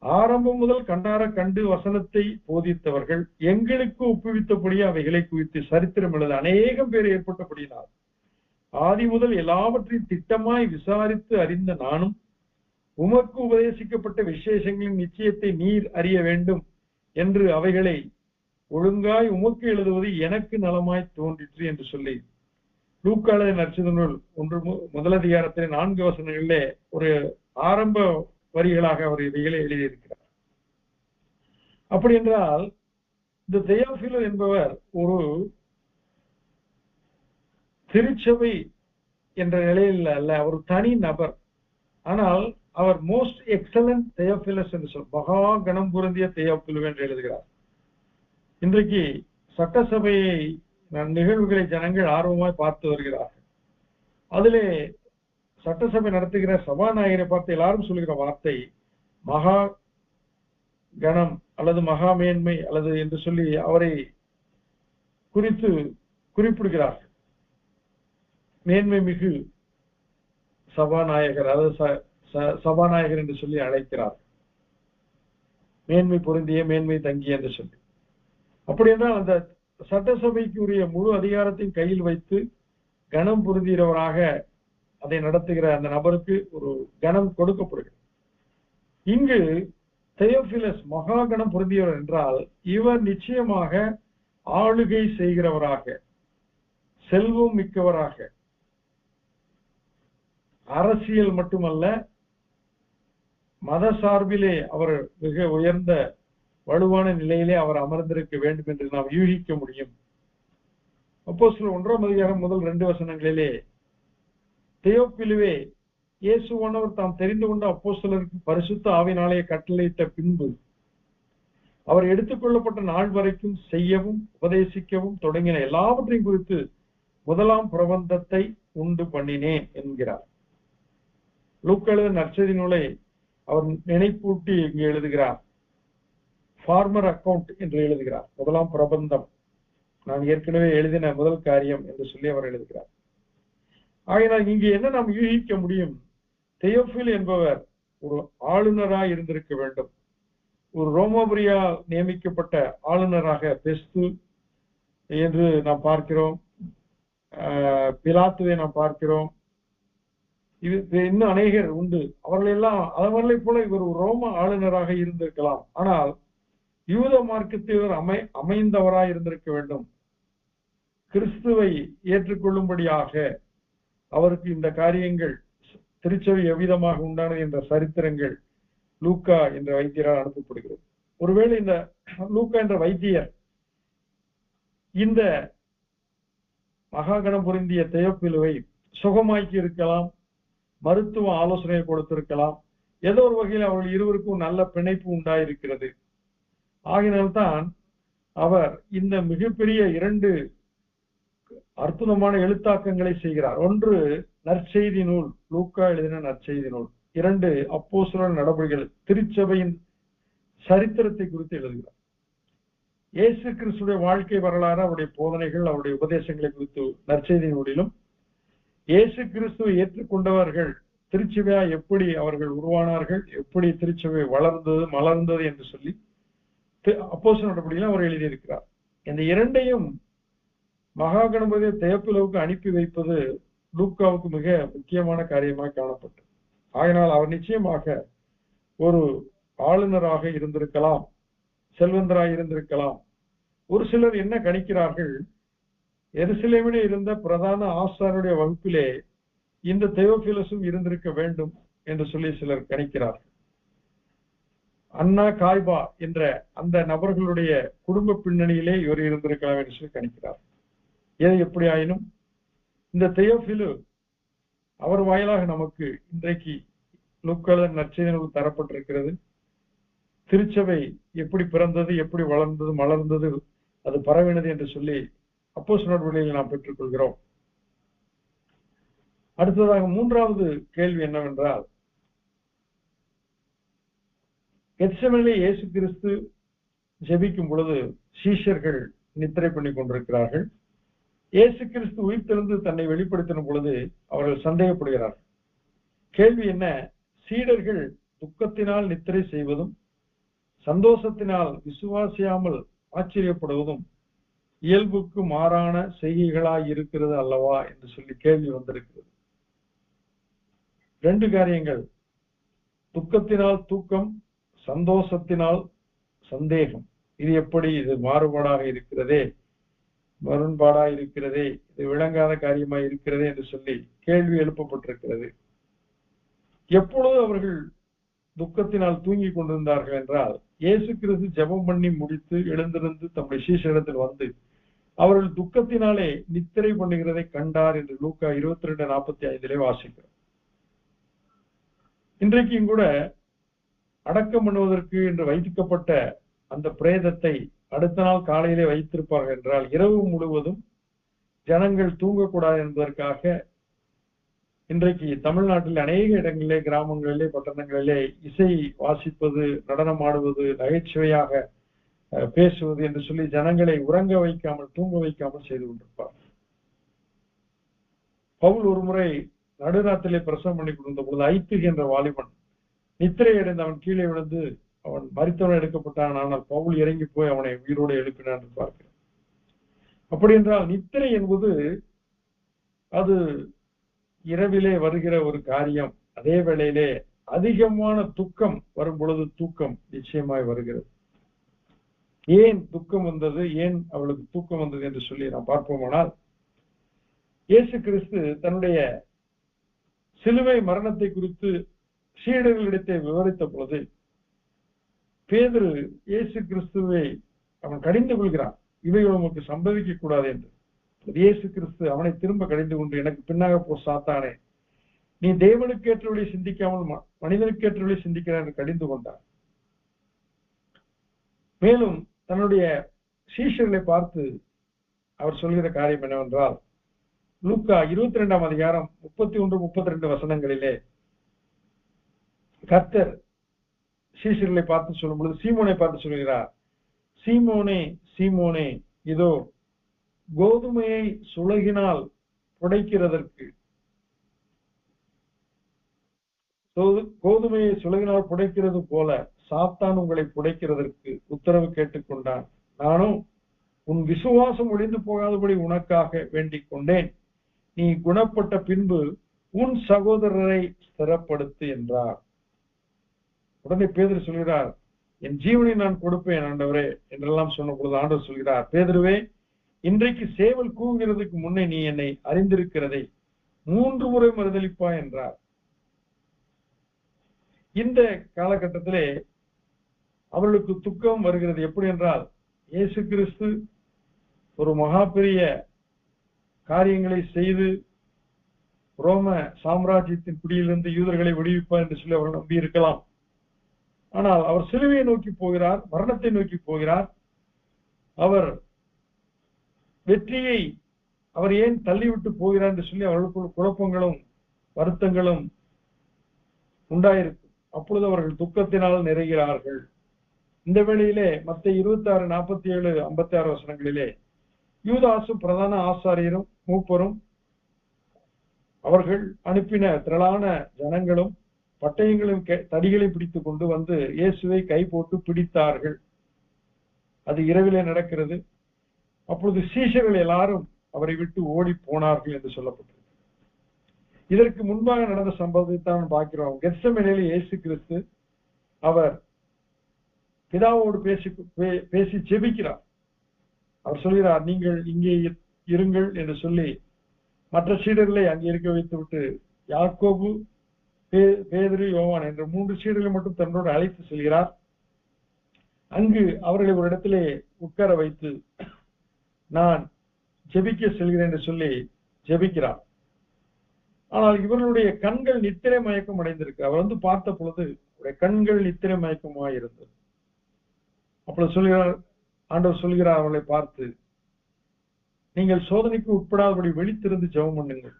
ஆரம்பம் முதல் கண்டார கண்டு வசனத்தை போதித்தவர்கள் எங்களுக்கு ஒப்புவித்தபடியே அவைகளை குறித்து சரித்திரம் எழுத அநேகம் பேர் ஏற்பட்டபடியினால் ஆதி முதல் எல்லாவற்றையும் திட்டமாய் விசாரித்து அறிந்த நானும் உமக்கு உபதேசிக்கப்பட்ட விசேஷங்களின் நிச்சயத்தை நீர் அறிய வேண்டும் என்று அவைகளை ஒழுங்காய் உமக்கு எழுதுவது எனக்கு நலமாய் தோன்றிற்று என்று சொல்லி லூக்கா நற்செய்தி நூல் முதல் அதிகாரத்திலே 4 வசனங்களிலே ஒரு ஆரம்ப வரிகளாக அவர் இவைகளை எழுதியிருக்கிறார். அப்படி என்றால் இந்த தெயோப்பிலு என்பவர் ஒரு திருச்சபை என்ற நிலையில் அல்ல, ஒரு தனி நபர். ஆனால் அவர் மோஸ்ட் எக்ஸலன்ட் தெயோபிலஸ் என்று சொல், மகா கணம் பொருந்திய தெயோப்பிலு என்று எழுதுகிறார். இன்றைக்கு சட்டசபையை நிகழ்வுகளை ஜனங்கள் ஆர்வமாய் பார்த்து வருகிறார்கள். அதிலே சட்டசபை நடத்துகிற சபாநாயகரை பார்த்து எல்லாரும் சொல்லுகிற வார்த்தை மகா கணம் அல்லது மகா மேன்மை அல்லது என்று சொல்லி அவரை குறித்து குறிப்பிடுகிறார்கள். மேன்மை மிகு சபாநாயகர், அதாவது சபாநாயகர் என்று சொல்லி அழைக்கிறார். மேன்மை பொருந்திய, மேன்மை தங்கிய என்று சொல்லி. அப்படி என்றால் அந்த சட்டசபைக்கு உரிய முழு அதிகாரத்தையும் கையில் வைத்து கணம் பொருந்தியவராக அதை நடத்துகிற அந்த நபருக்கு ஒரு கணம் கொடுக்கப்படுகிறது. இங்கு தெயோபிலஸ் மகா கணம் பொருந்தியவர் என்றால் இவர் நிச்சயமாக ஆளுகை செய்கிறவராக, செல்வம் மிக்கவராக, அரசியல் மட்டுமல்ல மத சார்பிலே அவர் மிக உயர்ந்த வலுவான நிலையிலே அவர் அமர்ந்திருக்க வேண்டும் என்று நாம் யூகிக்க முடியும். அப்போஸ்தலர் 1ஆம் அதிகாரம் முதல் 2 வசனங்களிலே தெயோப்பிலுவே, இயேசுவானவர் தாம் தெரிந்து கொண்ட அப்போஸ்தலருக்கு பரிசுத்த ஆவியினாலே கட்டளையிட்ட பின்பு அவர் எடுத்துக்கொள்ளப்பட்ட நாள் வரைக்கும் செய்யவும் உபதேசிக்கவும் தொடங்கின எல்லாவற்றையும் குறித்து முதலாம் பிரபந்தத்தை உண்டு பண்ணினேன் என்கிறார். லூக்கா நற்செய்தி நூலை அவர் நினைப்பூட்டி இங்கு எழுதுகிறார். ஃபார்மர் அக்கவுண்ட் என்று எழுதுகிறார். முதலாம் பிரபந்தம், நான் ஏற்கனவே எழுதின முதல் காரியம் என்று சொல்லி அவர் எழுதுகிறார். ஆகையினால் இங்கு என்ன நாம் யூகிக்க முடியும்? தெயோப்பில் என்பவர் ஒரு ஆளுநராக இருந்திருக்க வேண்டும். ஒரு ரோமாபுரியா நியமிக்கப்பட்ட ஆளுநராக பெஸ்து என்று நாம் பார்க்கிறோம், பிலாத்துவை நாம் பார்க்கிறோம், இது இன்னும் அநேகர் உண்டு. அவர்களை போல இவர் ஒரு ரோம ஆளுநராக இருந்திருக்கலாம். ஆனால் யூத மார்க்கத்தில் இவர் அமைந்தவராய் இருந்திருக்க வேண்டும். கிறிஸ்துவை ஏற்றுக்கொள்ளும்படியாக அவருக்கு இந்த காரியங்கள், திருச்சபை எவ்விதமாக உண்டானது என்ற சரித்திரங்கள் லூக்கா என்ற வைத்தியரால் அனுப்பப்படுகிறது. ஒருவேளை இந்த லூக்கா என்ற வைத்தியர் இந்த மகாகணம் பொருந்திய தெயோப்பிலுவை சுகமாக்கி இருக்கலாம், மருத்துவ ஆலோசனை கொடுத்திருக்கலாம், ஏதோ ஒரு வகையில் அவர்கள் இருவருக்கும் நல்ல பிணைப்பு உண்டாயிருக்கிறது. ஆகினால்தான் அவர் இந்த மிகப்பெரிய 2 அற்புதமான எழுத்தாக்கங்களை செய்கிறார். ஒன்று நற்செய்தி நூல், லூக்கா எழுதின நற்செய்தி நூல். 2 அப்போஸ்தலர் நடவடிக்கைகள், திருச்சபையின் சரித்திரத்தை குறித்து எழுதுகிறார். இயேசு கிறிஸ்துடைய வாழ்க்கை வரலாறு, அவருடைய போதனைகள், அவருடைய உபதேசங்களை குறித்து நற்செய்தி நூலிலும், இயேசு கிறிஸ்துவை ஏற்றுக்கொண்டவர்கள் திருச்சபையா எப்படி அவர்கள் உருவானார்கள், எப்படி திருச்சபை வளர்ந்தது மலர்ந்தது என்று சொல்லி அப்போஸ்தலர் நடவடிக்கையில் அவர் எழுதியிருக்கிறார். இந்த 2ஐயும் மகா கணபதி தெயோப்பிலுவுக்கு அனுப்பி வைப்பது லூக்காவுக்கு மிக முக்கியமான காரியமாக காணப்பட்டது. ஆகினால் அவர் நிச்சயமாக ஒரு ஆளுநராக இருந்திருக்கலாம், செல்வந்தராக இருந்திருக்கலாம். ஒரு சிலர் என்ன கணிக்கிறார்கள், எருசலேமிலே இருந்த பிரதான ஆசாரியருடைய வகுப்பிலே இந்த தெயோப்பிலஸும் இருந்திருக்க வேண்டும் என்று சொல்லி சிலர் கணிக்கிறார்கள். அண்ணா காய்பா என்ற அந்த நபர்களுடைய குடும்ப பின்னணியிலே இவர் இருந்திருக்கலாம் என்று சொல்லி கணிக்கிறார். எது எப்படி ஆயினும் இந்த தெயோப்பிலு அவர் வாயிலாக நமக்கு இன்றைக்கு லூக்கா நற்செய்தி நூல் தரப்பட்டிருக்கிறது. திருச்சபை எப்படி பிறந்தது, எப்படி வளர்ந்தது மலர்ந்தது, அது பரவினது என்று சொல்லி அப்போஸ்தலர் நடவடிக்கையில் நாம் பெற்றுக்கொள்கிறோம். அடுத்ததாக 3வது கேள்வி என்னவென்றால், கெத்செமனிலே இயேசு கிறிஸ்து ஜெபிக்கும் பொழுது சீஷர்கள் நித்திரை பண்ணி கொண்டிருக்கிறார்கள். இயேசு கிறிஸ்து உயிர்த்தெழுந்து தன்னை வெளிப்படுத்தின பொழுது அவர்கள் சந்தேகப்படுகிறார்கள். கேள்வி என்ன, சீடர்கள் துக்கத்தினால் நித்திரை செய்வதும் சந்தோஷத்தினால் விசுவாசியாமல் ஆச்சரியப்படுவதும் இயல்புக்கு மாறான செய்கைகளாய் இருக்கிறது அல்லவா என்று சொல்லி கேள்வி வந்திருக்கிறது. 2 காரியங்கள், துக்கத்தினால் தூக்கம், சந்தோஷத்தினால் சந்தேகம். இது எப்படி, இது மாறுபாடாக இருக்கிறதே, முரண்பாடாக இருக்கிறதே, இது விளங்காத காரியமாய் இருக்கிறதே என்று சொல்லி கேள்வி எழுப்பப்பட்டிருக்கிறது. எப்பொழுது அவர்கள் துக்கத்தினால் தூங்கி கொண்டிருந்தார்கள் என்றால், இயேசு கிறிஸ்து ஜெபம் பண்ணி முடித்து எழுந்திருந்து தம்முடைய சீஷரிடத்தில் வந்து அவர்கள் துக்கத்தினாலே நித்திரை பண்ணுகிறதை கண்டார் என்று லூக்கா 22:45 வாசிக்கிறோம். இன்றைக்கும் கூட அடக்கம் பண்ணுவதற்கு என்று வைக்கப்பட்ட அந்த பிரேதத்தை அடுத்த நாள் காலையிலே வைத்திருப்பார்கள் என்றால், இரவு முழுவதும் ஜனங்கள் தூங்கக்கூடாது என்பதற்காக இன்றைக்கு தமிழ்நாட்டில் அநேக இடங்களிலே, கிராமங்களிலே, பட்டணங்களிலே இசை வாசிப்பது, நடனம் ஆடுவது, நகைச்சுவையாக பேசுவது என்று சொல்லி ஜனங்களை உறங்க வைக்காமல் தூங்க வைக்காமல் செய்து கொண்டிருப்பார். பவுல் ஒரு முறை நடுராத்திலே பிரசவம் பண்ணி கொண்டிருந்த பொழுது ஐத்திகு என்ற வாலிபன் நித்திரை அடைந்து அவன் கீழே விழுந்து அவன் மரித்தவன் எடுக்கப்பட்டான். ஆனால் பவுல் இறங்கி போய் அவனை உயிரோடு எழுப்பினான் என்று பார்க்கிறேன். அப்படி என்றால் நித்திரை என்பது அது இரவிலே வருகிற ஒரு காரியம். அதே வேளையிலே அதிகமான துக்கம் வரும் பொழுது தூக்கம் நிச்சயமாய் வருகிறது. ஏன் துக்கம் வந்தது, ஏன் அவளுக்கு தூக்கம் வந்தது என்று சொல்லி நாம் பார்ப்போமானால், இயேசு கிறிஸ்து தன்னுடைய சிலுவை மரணத்தை குறித்து சீடர்களிடத்தை விவரித்த பொழுது பேதுரு இயேசு கிறிஸ்துவை அவன் கடிந்து கொள்கிறான், இவைகள் உமக்கு சம்பவிக்க கூடாது என்று. இயேசு கிறிஸ்து அவனை திரும்ப கடிந்து கொண்டு, எனக்கு பின்னாக போ சாத்தானே, நீ தேவனுக்கேற்றவழி சிந்திக்காமல் மனிதனுக்கேற்றவழி சிந்திக்கிறார் என்று கடிந்து கொண்டார். மேலும் தன்னுடைய சீஷர்களை பார்த்து அவர் சொல்கிற காரியம் என்னவென்றால், லூக்கா 22ஆம் அதிகாரம் 31-32 வசனங்களிலே கர்த்தர் சீஷர்களை பார்த்து சொல்லும் பொழுது சீமோனை பார்த்து சொல்கிறார், சீமோனே சீமோனே, இதோ கோதுமையை சுளகினால் புடைக்கிறதற்கு கோதுமையை சுளகினால் புடைக்கிறது போல சாத்தான் உங்களை புடைக்கிறதற்கு உத்தரவு கேட்டுக்கொண்டான். நானும் உன் விசுவாசம் ஒழிந்து போகாதபடி உனக்காக வேண்டிக் கொண்டேன். நீ குணப்பட்ட பின்பு உன் சகோதரரை ஸ்திரப்படுத்து என்றார். உடனே பேதுரு சொல்கிறார், என் ஜீவனை நான் கொடுப்பேன் ஆண்டவரே என்றெல்லாம் சொன்ன பொழுது ஆண்டவர் சொல்கிறார், பேதுருவே, இன்றைக்கு சேவல் கூவுகிறதுக்கு முன்னே நீ என்னை அறிந்திருக்கிறதை 3 முறை மறுதலிப்பா என்றார். இந்த காலகட்டத்திலே அவர்களுக்கு துக்கம் வருகிறது. எப்படி என்றால், இயேசு கிறிஸ்து ஒரு மகா பெரிய காரியங்களை செய்து ரோம சாம்ராஜ்யத்தின் பிடியிலிருந்து யூதர்களை விடுவிப்பார் என்று சொல்லி அவர்கள் நம்பி இருக்கலாம். ஆனால் அவர் சிலுவையை நோக்கி போகிறார், மரணத்தை நோக்கி போகிறார். அவர் வெற்றியை அவர் ஏன் தள்ளிவிட்டு போகிறார் என்று சொல்லி அவர்களுக்குள் குழப்பங்களும் வருத்தங்களும் உண்டாயிருக்கும். அப்பொழுது அவர்கள் துக்கத்தினால் நிறைகிறார்கள். இந்த வேளையிலே மத்தேயு 26, 47, 56 வசனங்களிலே யூதாசும் பிரதான ஆசாரியரும் மூப்பரும் அவர்கள் அனுப்பின திரளான ஜனங்களும் பட்டயங்களையும் தடிகளை பிடித்துக் கொண்டு வந்து இயேசுவை கை போட்டு பிடித்தார்கள். அது இரவிலே நடக்கிறது. அப்பொழுது சீஷர்கள் எல்லாரும் அவரை விட்டு ஓடி போனார்கள் என்று சொல்லப்பட்டது. இதற்கு முன்பாக நடந்த சம்பவத்தை தான் பார்க்கிறோம். கெத்செமனேயிலே இயேசு கிறிஸ்து அவர் பிதாவோடு பேசி ஜெபிக்கிறார். அவர் சொல்கிறார், நீங்கள் இங்கே இருங்கள் என்று சொல்லி மற்ற சீடர்களை அங்கே இருக்க வைத்து விட்டு யாக்கோபு, பேதுரு, யோவான் என்ற 3 சீடர்களை மட்டும் தன்னோடு அழைத்து செல்கிறார். அங்கு அவர்களை ஒரு இடத்திலே உட்கார வைத்து நான் ஜெபிக்க செல்கிறேன் என்று சொல்லி ஜெபிக்கிறார். ஆனால் இவர்களுடைய கண்கள் நித்திரை மயக்கம் அடைந்திருக்கு. அவர் வந்து பார்த்த பொழுது அவருடைய கண்கள் நித்திரை மயக்கமாக இருந்தது. அப்பொழுது சொல்கிறார், ஆண்டவர் சொல்கிறார் அவர்களை பார்த்து, நீங்கள் சோதனைக்கு உட்படாதபடி விழித்திருந்து ஜெபம் பண்ணுங்கள்.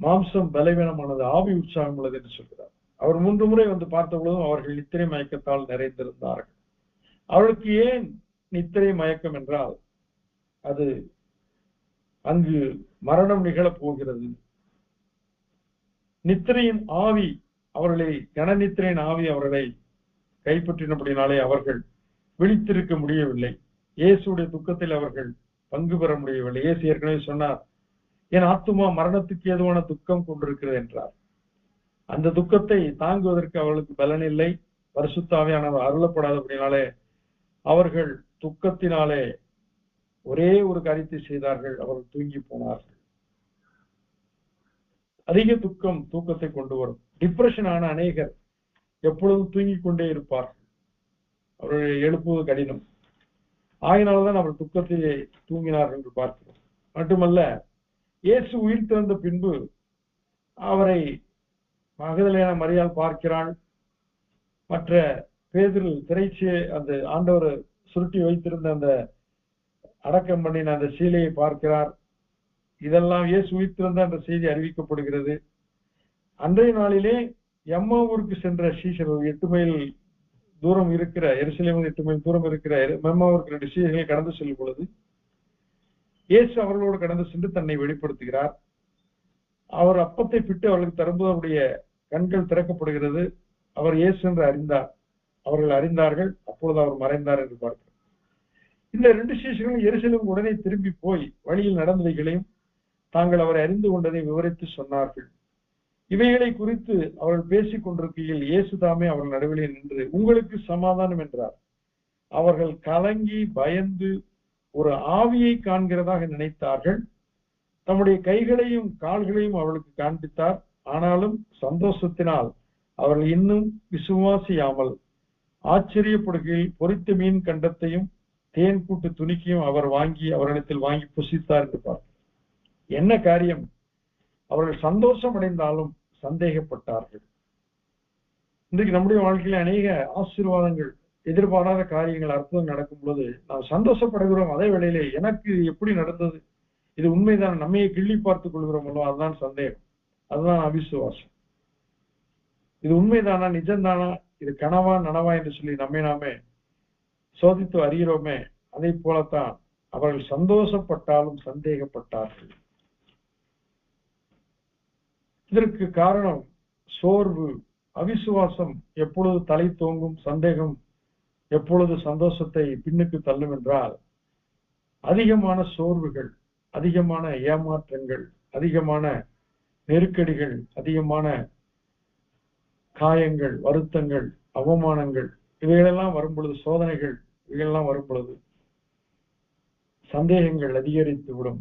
மாம்சம் பலவீனமானது, ஆவி உற்சாகம் உள்ளது என்று சொல்கிறார். அவர் 3 முறை வந்து பார்த்த பொழுதும் அவர்கள் நித்திரை மயக்கத்தால் நிறைந்திருந்தார்கள். அவர்களுக்கு ஏன் நித்திரை மயக்கம் என்றால், அது அங்கு மரணம் நிகழப் போகிறது. நித்திரையின் ஆவி அவர்களை, கனநித்திரையின் ஆவி அவர்களை கைப்பற்றினபடினாலே அவர்கள் விழித்திருக்க முடியவில்லை. இயேசுடைய துக்கத்தில் அவர்கள் பங்கு பெற முடியவில்லை. இயேசு ஏற்கனவே சொன்னார், என் ஆத்துமா மரணத்துக்கு ஏதுவான துக்கம் கொண்டிருக்கிறது என்றார். அந்த துக்கத்தை தாங்குவதற்கு அவர்களுக்கு பலன் இல்லை. பரிசுத்த ஆவியானவர் அருளப்படாதபடினாலே அவர்கள் துக்கத்தினாலே ஒரே ஒரு காரியத்தை செய்தார்கள், அவர்கள் தூங்கி போனார்கள். அதிக துக்கம் தூக்கத்தை கொண்டு வரும். டிப்ரெஷன் ஆன அநேகர் எப்பொழுதும் தூங்கிக் கொண்டே இருப்பார்கள். அவர்களை எழுப்புவது கடினம். ஆகினால்தான் அவர் துக்கத்திலே தூங்கினார்கள் என்று பார்க்கிறோம். மட்டுமல்ல, இயேசு உயிர் திறந்த பின்பு அவரை மகதலேனா மரியாள் பார்க்கிறாள். மற்ற பேதுரு திரைச்சியை, அந்த ஆண்டவர் சுருட்டி வைத்திருந்த அந்த அடக்கம் பண்ணின அந்த சீலையை பார்க்கிறார். இதெல்லாம் இயேசு உயிர் திறந்த அந்த செய்தி அறிவிக்கப்படுகிறது. அன்றைய நாளிலே எம்மாவூருக்கு சென்ற சீஷர்கள் 8 மைல் தூரம் இருக்கிற, எருசலேம் 8 மைல் தூரம் இருக்கிற எம்மாவூருக்கு 2 சீஷர்களை கடந்து செல்லும் பொழுது இயேசு அவர்களோடு கடந்து சென்று தன்னை வெளிப்படுத்துகிறார். அவர் அப்பத்தை பிட்டு அவர்களுக்கு தரும்போது அவருடைய கண்கள் திறக்கப்படுகிறது. அவர் இயேசு என்று அறிந்தார். அவர்கள் அறிந்தார்கள். அப்பொழுது அவர் மறைந்தார் என்று பார்க்கிறோம். இந்த 2 சீஷர்களும் எருசலேம் உடனே திரும்பி போய் வழியில் நடந்தவைகளையும் தாங்கள் அவரை அறிந்து கொண்டதை விவரித்து சொன்னார்கள். இவைகளை குறித்து அவர்கள் பேசிக் கொண்டிருக்கையில் இயேசு தாமே அவர்கள் நடுவிலே நின்று உங்களுக்கு சமாதானம் என்றார். அவர்கள் கலங்கி பயந்து ஒரு ஆவியை காண்கிறதாக நினைத்தார்கள். தம்முடைய கைகளையும் கால்களையும் அவளுக்கு காண்பித்தார். ஆனாலும் சந்தோஷத்தினால் அவர்கள் இன்னும் விசுவாசியாமல் ஆச்சரியப்படுகையில் பொரித்த மீன் கண்டத்தையும் தேன் கூட்டு துணிக்கையும் அவர் வாங்கி அவரிடத்தில் வாங்கி புசித்தார் என்று பார்த்தார். என்ன காரியம்? அவர்கள் சந்தோஷம் அடைந்தாலும் சந்தேகப்பட்டார்கள். இன்றைக்கு நம்முடைய வாழ்க்கையில அநேக ஆசீர்வாதங்கள், எதிர்பாராத காரியங்கள், அற்புதம் நடக்கும் பொழுது நாம் சந்தோஷப்படுகிறோம். அதே வேளையிலே எனக்கு எப்படி நடந்தது, இது உண்மைதான், நம்மையே கிள்ளி பார்த்துக் கொள்கிறோம் அல்லவா, அதுதான் சந்தேகம், அதுதான் அவிசுவாசம். இது உண்மைதானா, நிஜம்தானா, இது கனவா நனவா என்று சொல்லி நம்மை நாமே சோதித்து அறிகிறோமே. அதை போலத்தான் அவர்கள் சந்தோஷப்பட்டாலும் சந்தேகப்பட்டார்கள். இதற்கு காரணம் சோர்வு, அவிசுவாசம் எப்பொழுது தலை தோங்கும், சந்தேகம் எப்பொழுது சந்தோஷத்தை பின்னுக்கு தள்ளும் என்றால், அதிகமான சோர்வுகள், அதிகமான ஏமாற்றங்கள், அதிகமான நெருக்கடிகள், அதிகமான காயங்கள், வருத்தங்கள், அவமானங்கள், இவைகளெல்லாம் வரும் பொழுது, சோதனைகள் இவைகளெல்லாம் வரும் பொழுது சந்தேகங்கள் அதிகரித்து விடும்.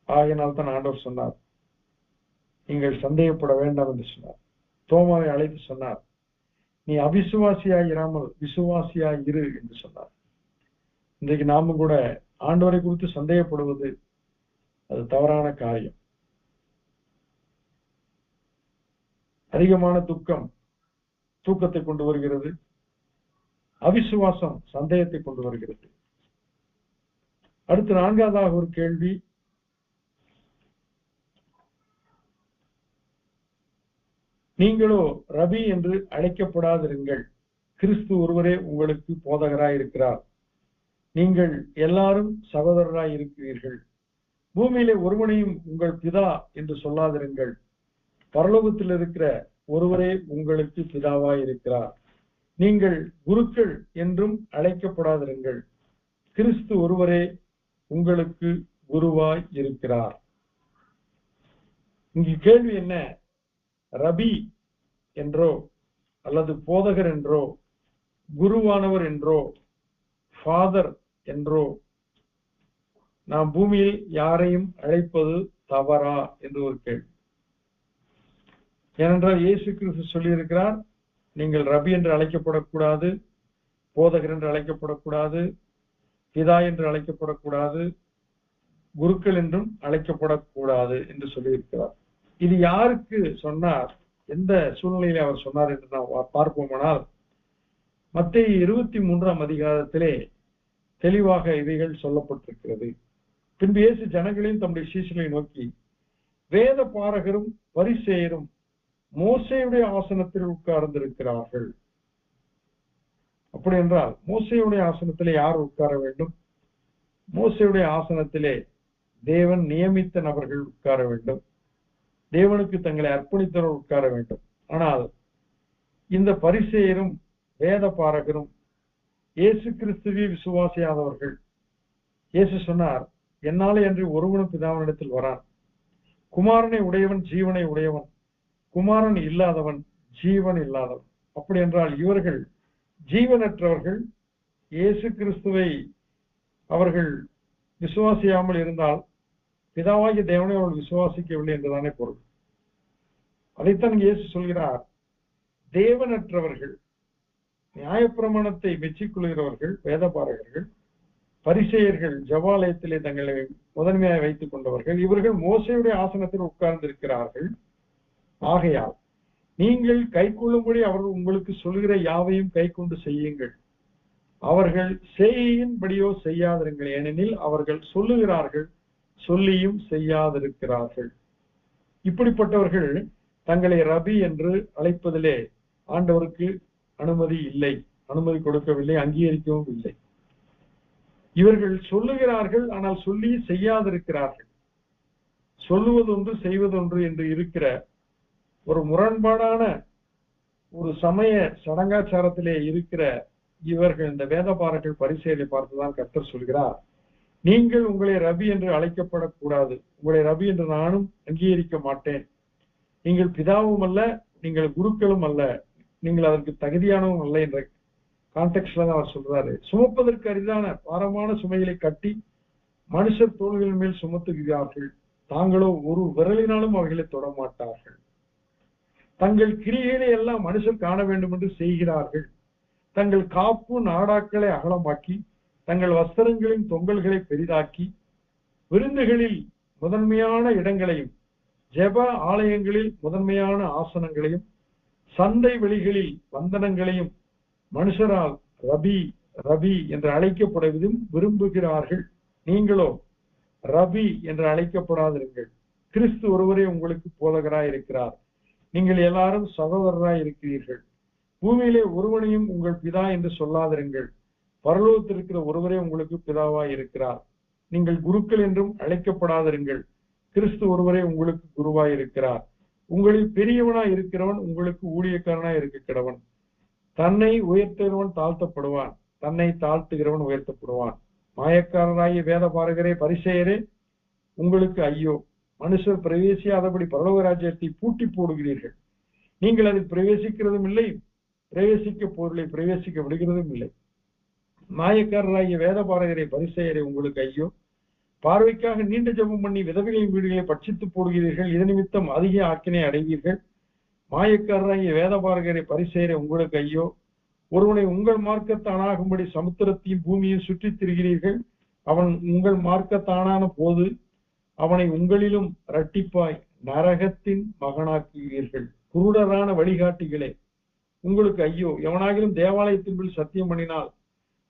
ஆகையினால் தான் ஆண்டவர் சொன்னார், நீங்கள் சந்தேகப்பட வேண்டாம் என்று சொன்னார். தோமாவை அழைத்து சொன்னார், நீ அவிசுவாசியாய் இராமல் விசுவாசியாய் இரு என்று சொன்னார். இன்றைக்கு நாமும் கூட ஆண்டவரை குறித்து சந்தேகப்படுவது அது தவறான காரியம். அதிகமான துக்கம் தூக்கத்தை கொண்டு வருகிறது, அவிசுவாசம் சந்தேகத்தை கொண்டு வருகிறது. அடுத்து 4வது ஒரு கேள்வி, நீங்களோ ரபி என்று அழைக்கப்படாதிருங்கள், கிறிஸ்து ஒருவரே உங்களுக்கு போதகராய் இருக்கிறார், நீங்கள் எல்லாரும் சகோதரராய் இருக்கிறீர்கள், பூமியிலே ஒருவனையும் உங்கள் பிதா என்று சொல்லாதிருங்கள், பரலோகத்தில் இருக்கிற ஒருவரே உங்களுக்கு பிதாவாய் இருக்கிறார், நீங்கள் குருக்கள் என்றும் அழைக்கப்படாதிருங்கள், கிறிஸ்து ஒருவரே உங்களுக்கு குருவாய் இருக்கிறார். இங்கு கேள்வி என்ன? ரபி என்றோ அல்லது போதகர் என்றோ குருவானவர் என்றோ ஃபாதர் என்றோ நாம் பூமியில் யாரையும் அழைப்பது தவறா என்று ஒரு கேள்வி. ஏனென்றால் இயேசு கிறிஸ்து சொல்லியிருக்கிறார், நீங்கள் ரபி என்று அழைக்கப்படக்கூடாது, போதகர் என்று அழைக்கப்படக்கூடாது, பிதா என்று அழைக்கப்படக்கூடாது, குருக்கள் என்றும் அழைக்கப்படக்கூடாது என்று சொல்லியிருக்கிறார். இது யாருக்கு சொன்னார், எந்த சூழ்நிலையில அவர் சொன்னார் என்று நாம் பார்ப்போமானால், மத்தேயு 23ஆம் அதிகாரத்திலே தெளிவாக இவைகள் சொல்லப்பட்டிருக்கிறது. பின்பு இயேசு ஜனங்களையும் தம்முடைய சீஷர்களை நோக்கி, வேத பாரகரும் பரிசேயரும் மோசேயுடைய ஆசனத்தில் உட்கார்ந்திருக்கிறார்கள். அப்படி என்றால் மோசேயுடைய ஆசனத்திலே யார் உட்கார வேண்டும்? மோசேயுடைய ஆசனத்திலே தேவன் நியமித்த நபர்கள் உட்கார வேண்டும், தேவனுக்கு தங்களை அர்ப்பணித்தவர்கள் உட்கார வேண்டும். ஆனால் இந்த பரிசேயரும் வேத பாரகரும் இயேசு கிறிஸ்துவை விசுவாசியாதவர்கள். இயேசு சொன்னார், என்னாலே அன்றி ஒருவனும் பிதாவினிடத்தில் வரான், குமாரனை உடையவன் ஜீவனை உடையவன், குமாரன் இல்லாதவன் ஜீவன் இல்லாதவன். அப்படி என்றால் இவர்கள் ஜீவனற்றவர்கள். இயேசு கிறிஸ்துவை அவர்கள் விசுவாசியாமல் இருந்தால் பிதாவாகிய தேவனை அவர்கள் விசுவாசிக்கவில்லை என்றுதானே பொருள். அதைத்தான் இயேசு சொல்கிறார், தேவனற்றவர்கள், நியாயப்பிரமாணத்தை மெச்சிக்கொள்கிறவர்கள் வேதபாரகர்கள், பரிசேயர்கள், ஜபாலயத்திலே தங்களை முதன்மையாக வைத்துக் கொண்டவர்கள், இவர்கள் மோசேயுடைய ஆசனத்தில் உட்கார்ந்திருக்கிறார்கள். ஆகையால் நீங்கள் கை கொள்ளும்படி அவர்கள் உங்களுக்கு சொல்கிற யாவையும் கை கொண்டு செய்யுங்கள், அவர்கள் செய்யின்படியோ செய்யாதிருங்கள், ஏனெனில் அவர்கள் சொல்லுகிறார்கள், சொல்லியும் செய்யாதிருக்கிறார்கள். இப்படிப்பட்டவர்கள் தங்களை ரபி என்று அழைப்பதிலே ஆண்டவருக்கு அனுமதி இல்லை, அனுமதி கொடுக்கவில்லை, அங்கீகரிக்கவும் இல்லை. இவர்கள் சொல்லுகிறார்கள், ஆனால் சொல்லி செய்யாதிருக்கிறார்கள். சொல்லுவதொன்று செய்வதொன்று என்று இருக்கிற ஒரு முரண்பாடான ஒரு சமய சடங்காச்சாரத்திலே இருக்கிற இவர்கள், இந்த வேதபாரர்கள் பரிசேயரை பார்த்துதான் கர்த்தர் சொல்கிறார், நீங்கள் உங்களை ரபி என்று அழைக்கப்படக்கூடாது, உங்களை ரபி என்று நானும் அங்கீகரிக்க மாட்டேன், நீங்கள் பிதாவும் அல்ல, நீங்கள் குருக்களும் அல்ல, நீங்கள் அதற்கு தகுதியானவும் அல்ல என்ற கான்டெக்ட்ல தான் அவர் சொல்றாரு. சுமப்பதற்கு அரிதான பாரமான சுமைகளை கட்டி மனுஷர் தோள்களின் மேல் சுமத்துகிறார்கள், தாங்களோ ஒரு விரலினாலும் அவைகளை தொடமாட்டார்கள். தங்கள் கிரிகளை எல்லாம் மனுஷர் காண வேண்டும் என்று செய்கிறார்கள். தங்கள் காப்பு நாடாக்களை அகலமாக்கி, தங்கள் வஸ்திரங்களின் தொங்கல்களை பெரிதாக்கி, விருந்துகளில் முதன்மையான இடங்களையும், ஜெப ஆலயங்களில் முதன்மையான ஆசனங்களையும், சந்தை வெளிகளில் வந்தனங்களையும் மனுஷரால் ரபி ரபி என்று அழைக்கப்படுவதும் விரும்புகிறார்கள். நீங்களோ ரபி என்று அழைக்கப்படாதிருங்கள், கிறிஸ்து ஒருவரே உங்களுக்கு போதகராய் இருக்கிறார், நீங்கள் எல்லாரும் சகோதரராய் இருக்கிறீர்கள், பூமியிலே ஒருவனையும் உங்கள் பிதா என்று சொல்லாதிருங்கள், பரலோகத்தில் இருக்கிற ஒருவரே உங்களுக்கு பிதாவாய் இருக்கிறார், நீங்கள் குருக்கள் என்றும் அழைக்கப்படாதிருங்கள், கிறிஸ்து ஒருவரே உங்களுக்கு குருவாய் இருக்கிறார், உங்களில் பெரியவனாய் இருக்கிறவன் உங்களுக்கு ஊழியக்காரனாய் இருக்க கிடவன், தன்னை உயர்த்துகிறவன் தாழ்த்தப்படுவான், தன்னை தாழ்த்துகிறவன் உயர்த்தப்படுவான். மாயக்காரராகிய வேத பாரகரே பரிசேயரே உங்களுக்கு ஐயோ, மனுஷர் பிரவேசியாதபடி பரலோக ராஜ்யத்தை பூட்டி போடுகிறீர்கள், நீங்கள் அதில் பிரவேசிக்கிறதும் இல்லை, பிரவேசிக்க பொருளை பிரவேசிக்க விடுகிறதும் இல்லை. மாயக்காரராகிய வேத பாரகரே பரிசேயரே உங்களுக்கு ஐயோ, பார்வைக்காக நீண்ட ஜெபம் பண்ணி விதவைகளின் வீடுகளை பட்சித்து போடுகிறீர்கள், இது நிமித்தம் அதிக ஆக்கினை அடைவீர்கள். மாயக்காரராகிய வேத பாரகரே பரிசேயரே உங்களுக்கு ஐயோ, ஒருவனை உங்கள் மார்க்கத்தானாகும்படி சமுத்திரத்தையும் பூமியையும் சுற்றித் திரிகிறீர்கள். அவன் உங்கள் மார்க்கத்தானான போது அவனை உங்களிலும் இரட்டிப்பாய் நரகத்தின் மகனாக்குகிறீர்கள். குருடரான வழிகாட்டிகளே, உங்களுக்கு ஐயோ! எவனாகிலும் தேவாலயத்தின் பேரில் சத்தியம் பண்ணினால்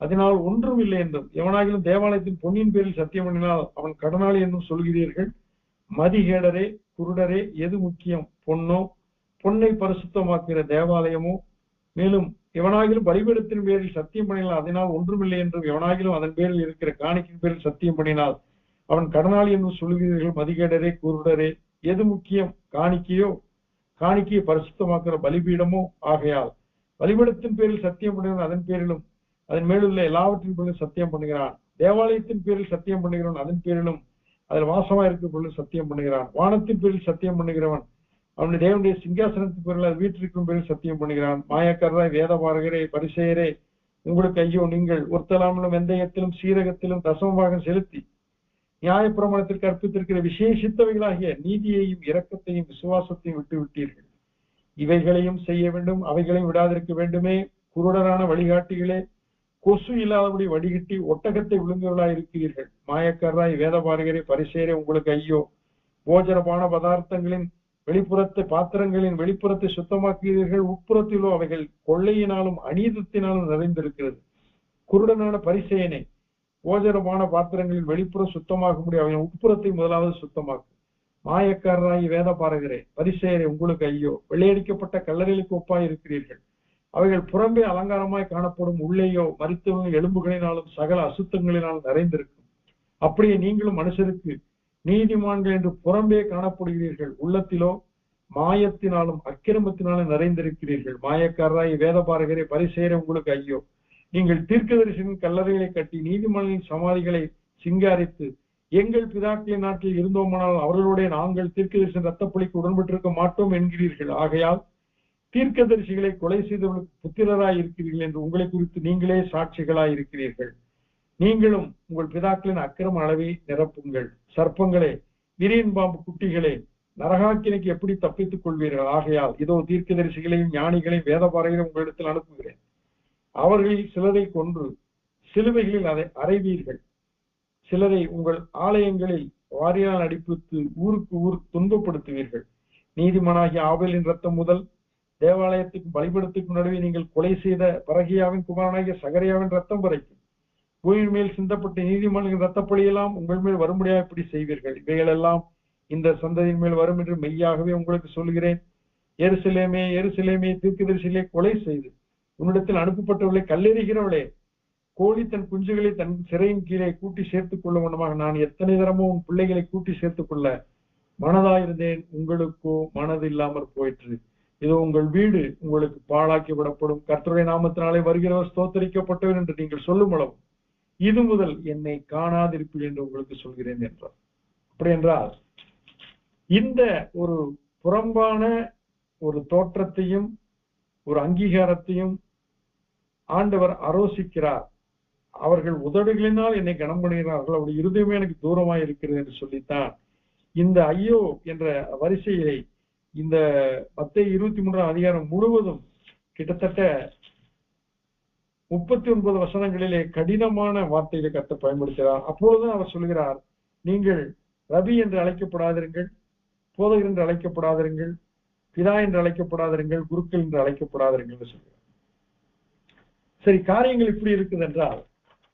அதனால் ஒன்றும் இல்லை என்றும், எவனாகிலும் தேவாலயத்தின் பொன்னின் பேரில் சத்தியம் பண்ணினால் அவன் கடனாளி என்றும் சொல்கிறீர்கள். மதிகேடரே, குருடரே, எது முக்கியம்? பொன்னோ, பொன்னை பரிசுத்தமாக்குகிற தேவாலயமோ? மேலும் எவனாகிலும் பலிபீடத்தின் பேரில் சத்தியம் பண்ணினால் அதனால் ஒன்றுமில்லை என்றும், எவனாகிலும் அதன் பேரில் இருக்கிற காணிக்கையின் பேரில் சத்தியம் பண்ணினால் அவன் கடனாளி என்றும் சொல்கிறீர்கள். மதிகேடரே, குருடரே, எது முக்கியம்? காணிக்கையோ, காணிக்கையை பரிசுத்தமாக்குற பலிபீடமோ? ஆகையால் பலிபீடத்தின் பேரில் சத்தியம் பண்ணுகிறவன் அதன் பேரிலும் அதன் மேலுள்ள எல்லாவற்றின் பேரிலும் சத்தியம் பண்ணுகிறான். தேவாலயத்தின் பேரில் சத்தியம் பண்ணுகிறவன் அதன் பேரிலும் அதில் வாசமா இருக்க பொருள் சத்தியம் பண்ணுகிறான். வானத்தின் பேரில் சத்தியம் பண்ணுகிறவன் அவனுடைய தேவனுடைய சிங்காசனத்தின் பேரில் அது வீட்டிற்கும் பேரில் சத்தியம் பண்ணுகிறான். மாயக்காரராய் வேதபாரகரே, பரிசேயரே, உங்களுக்கு ஐயோ! நீங்கள் ஒருத்தலாமலும் வெந்தயத்திலும் சீரகத்திலும் தசமமாக செலுத்தி நியாயப்பிரமாணத்திற்கு அர்ப்பித்திருக்கிற விசேஷித்தவைகளாகிய நீதியையும் இரக்கத்தையும் விசுவாசத்தையும் விட்டு விட்டீர்கள். இவைகளையும் செய்ய வேண்டும், அவைகளையும் விடாதிருக்க வேண்டுமே. குருடரான வழிகாட்டிகளே, கொசு இல்லாதபடி வடிகட்டி ஒட்டகத்தை விழுங்குவர்களாய் இருக்கிறீர்கள். மாயக்காரராய் வேதபாரகரே, பரிசேயரே, உங்களுக்கு ஐயோ! போஜனபான பதார்த்தங்களின் வெளிப்புறத்தை பாத்திரங்களின் வெளிப்புறத்தை சுத்தமாக்குகிறீர்கள், உட்புறத்திலோ அவைகள் கொள்ளையினாலும் அநீதத்தினாலும் நிறைந்திருக்கிறது. குருடனான பரிசேயனே, போஜனமான பாத்திரங்களின் வெளிப்புறம் சுத்தமாகும்படி அவன் உட்புறத்தை முதலாவது சுத்தமாக்கும். மாயக்காரராகி வேதபாரகரே, பரிசேயரே, உங்களுக்கு ஐயோ! வெள்ளையடிக்கப்பட்ட கல்லறைகளுக்கு ஒப்பாய் இருக்கிறீர்கள். அவைகள் புறம்பே அலங்காரமாய் காணப்படும், உள்ளேயோ மரித்தவர்கள் எலும்புகளினாலும் சகல அசுத்தங்களினாலும் நிறைந்திருக்கும். அப்படியே நீங்களும் மனுஷருக்கு நீதிமான்கள் என்று புறம்பே காணப்படுகிறீர்கள், உள்ளத்திலோ மாயத்தினாலும் அக்கிரமத்தினாலும் நிறைந்திருக்கிறீர்கள். மாயக்காரராய் வேதபாரகரே, பரிசேயரே, உங்களுக்கு ஐயோ! நீங்கள் தீர்க்கதரிசியின் கல்லறைகளை கட்டி நீதிமான்களின் சமாதிகளை சிங்காரித்து எங்கள் பிதாக்களின் நாட்டில் இருந்தோமானால் அவர்களுடைய நாங்கள் தீர்க்கதரிசியின் ரத்தப்பலிக்கு உடன்பட்டிருக்க மாட்டோம் என்கிறீர்கள். ஆகையால் தீர்க்கதரிசிகளை கொலை செய்தவர்களுக்கு புத்திரராய் இருக்கிறீர்கள் என்று உங்களை குறித்து நீங்களே சாட்சிகளாய் இருக்கிறீர்கள். நீங்களும் உங்கள் பிதாக்களின் அக்கிரம அளவை நிரப்புங்கள். சர்ப்பங்களே, விரியன் பாம்பு குட்டிகளே, நரகாக்கினைக்கு எப்படி தப்பித்துக் கொள்வீர்கள்? ஆகையால் இதோ தீர்க்கதரிசிகளையும் ஞானிகளையும் வேதபாரகரையும் உங்களிடத்தில் அனுப்புகிறேன். அவர்களில் சிலரை கொன்று சிலுவைகளில் அதை அறைவீர்கள். சிலரை உங்கள் ஆலயங்களில் வாரியால் அடிப்பித்து ஊருக்கு ஊர் துன்பப்படுத்துவீர்கள். நீதிமானாகிய ஆபேலின் ரத்தம் முதல் தேவாலயத்துக்கும் பலிபீடத்துக்கும் நடுவே நீங்கள் கொலை செய்த பரகியாவின் குமாரனாகிய சகரியாவின் ரத்தம் வரைக்கும் பூமியின் மேல் சிந்தப்பட்ட நீதிமான்களின் ரத்தப்பழியெல்லாம் உங்கள் மேல் வரும்படியாக இப்படி செய்வீர்கள். இவைகள் எல்லாம் இந்த சந்ததியின் மேல் வரும் என்று மெய்யாகவே உங்களுக்கு சொல்கிறேன். எருசலேமே, எருசலேமே, தீர்க்கதரிசிகளை கொலை செய்து உன்னிடத்தில் அனுப்பப்பட்டவர்களை கல்லெறிகிறவளே, கோழி தன் குஞ்சுகளை தன் சிறையின் கீழே கூட்டி சேர்த்துக் கொள்ள வேண்டுமாக நான் எத்தனை தரமோ உன் பிள்ளைகளை கூட்டி சேர்த்துக் கொள்ள மனதாயிருந்தேன், உங்களுக்கோ மனது இல்லாமற் போயிற்று. இதோ உங்கள் வீடு உங்களுக்கு பாழாக்கி விடப்படும். கர்த்தருடைய நாமத்தினாலே வருகிறவர் ஸ்தோத்தரிக்கப்பட்டவர் என்று நீங்கள் சொல்லும் அளவு இது முதல் என்னை காணாதிருப்பீர்கள் என்று உங்களுக்கு சொல்கிறேன் என்றார். அப்படி என்றால் இந்த ஒரு புறம்பான ஒரு தோற்றத்தையும் ஒரு அங்கீகாரத்தையும் ஆண்டவர் ஆரோசிக்கிறார். அவர்கள் உதடுகளினால் என்னை கனம் பண்ணுகிறார்கள், அவருடைய இருதயமே எனக்கு தூரமாய் இருக்கிறது என்று சொல்லித்தான் இந்த ஐயோ என்ற வரிசையை இந்த மத்தேயு 23ஆம் அதிகாரம் முழுவதும் கிட்டத்தட்ட 39 வசனங்களிலே கடினமான வார்த்தைகளை கர்த்தர் பயன்படுத்துகிறார். அப்பொழுதுதான் அவர் சொல்கிறார், நீங்கள் ரபி என்று அழைக்கப்படாதிருங்கள், போதகர் என்று அழைக்கப்படாதிருங்கள், பிதா என்று அழைக்கப்படாதிருங்கள், குருக்கள் என்று அழைக்கப்படாதிருங்கள் என்று சொல்கிறார். சரி, காரியங்கள் இப்படி இருக்குது என்றால்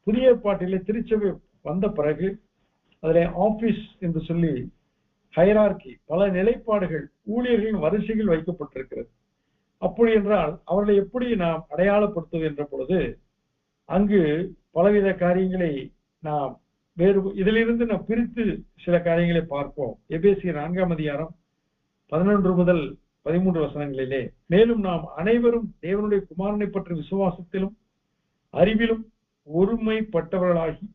புதிய ஏற்பாட்டிலே திருச்சபை வந்த பிறகு அதிலே ஆபீஸ் என்று சொல்லி ஹைரார்கி, பல நிலைப்பாடுகள் ஊழியர்களின் வரிசைகள் வைக்கப்பட்டிருக்கிறது. அப்படி என்றால் அவர்களை எப்படி நாம் அடையாளப்படுத்துவது என்ற பொழுது அங்கு பலவித காரியங்களை நாம் வேறு இதிலிருந்து நாம் பிரித்து சில காரியங்களை பார்ப்போம். எபேசியர் 4ஆம் அதிகாரம் 11 முதல் 13 வசனங்களிலே, மேலும் நாம் அனைவரும் தேவனுடைய குமாரனை பற்றிய விசுவாசத்திலும் அறிவிலும் ஒருமைப்பட்டவர்களாகி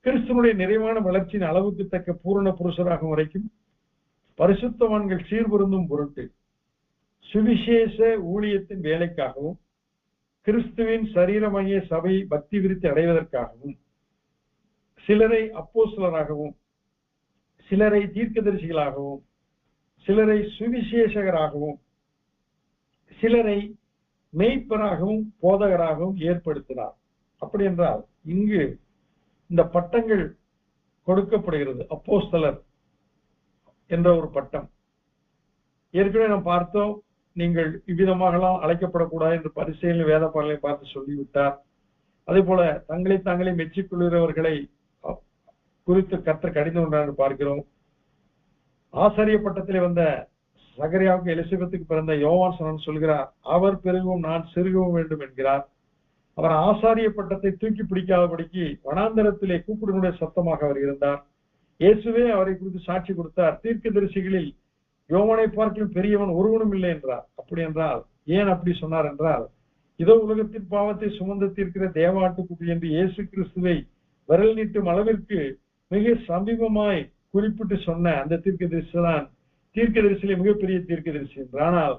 கிறிஸ்துவனுடைய நிறைவான வளர்ச்சியின் அளவுக்கு தக்க பூரண புருஷராகும் வரைக்கும் பரிசுத்தவான்கள் சீர்பொருந்தும் பொருட்டு சுவிசேஷ ஊழியத்தின் வேலைக்காகவும் கிறிஸ்துவின் சரீரமாகிய சபை பக்தி விருத்தி அடைவதற்காகவும் சிலரை அப்போஸ்தலராகவும் சிலரை தீர்க்கதரிசிகளாகவும் சிலரை சுவிசேஷகராகவும் சிலரை மெய்ப்பராகவும் போதகராகவும் ஏற்படுத்தினார். அப்படி என்றால் இங்கு இந்த பட்டங்கள் கொடுக்கப்படுகிறது. அப்போஸ்தலர் என்ற ஒரு பட்டம். ஏற்கனவே நாம் பார்த்தோம், நீங்கள் இவ்விதமாகலாம் அழைக்கப்படக்கூடாது என்று பரிசேயர்கள் வேத பாடலை பார்த்து சொல்லிவிட்டார். அதே போல தங்களை தாங்களே மெச்சிக்கொள்கிறவர்களை குறித்து கர்த்தர் கடிந்து கொண்டார் என்று பார்க்கிறோம். ஆசாரிய பட்டத்திலே வந்த சகரியாவுக்கு எலிசபெத்துக்கு பிறந்த யோவான் சொல்கிறார், அவர் பெருகவும் நான் சிறுகவும் வேண்டும் என்கிறார். அவர் ஆசாரிய பட்டத்தை தூக்கி பிடிக்காதபடிக்கு வனாந்தரத்திலே கூப்பிடுடைய சத்தமாக அவர் இருந்தார். இயேசுவே அவரை குறித்து சாட்சி கொடுத்தார், தீர்க்கதரிசிகளில் யோவானை பார்க்கிலும் பெரியவன் ஒருவனும் இல்லை என்றார். அப்படி என்றால் ஏன் அப்படி சொன்னார் என்றால், இதோ உலகத்தின் பாவத்தை சுமந்து தீர்க்கிற தேவாட்டுக்குட்டி என்று இயேசு கிறிஸ்துவை விரல் நீட்டும் அளவிற்கு மிக சமீபமாய் குறிப்பிட்டு சொன்ன அந்த தீர்க்கதரிசியிலே மிகப்பெரிய தீர்க்கதரிசி என்று. ஆனால்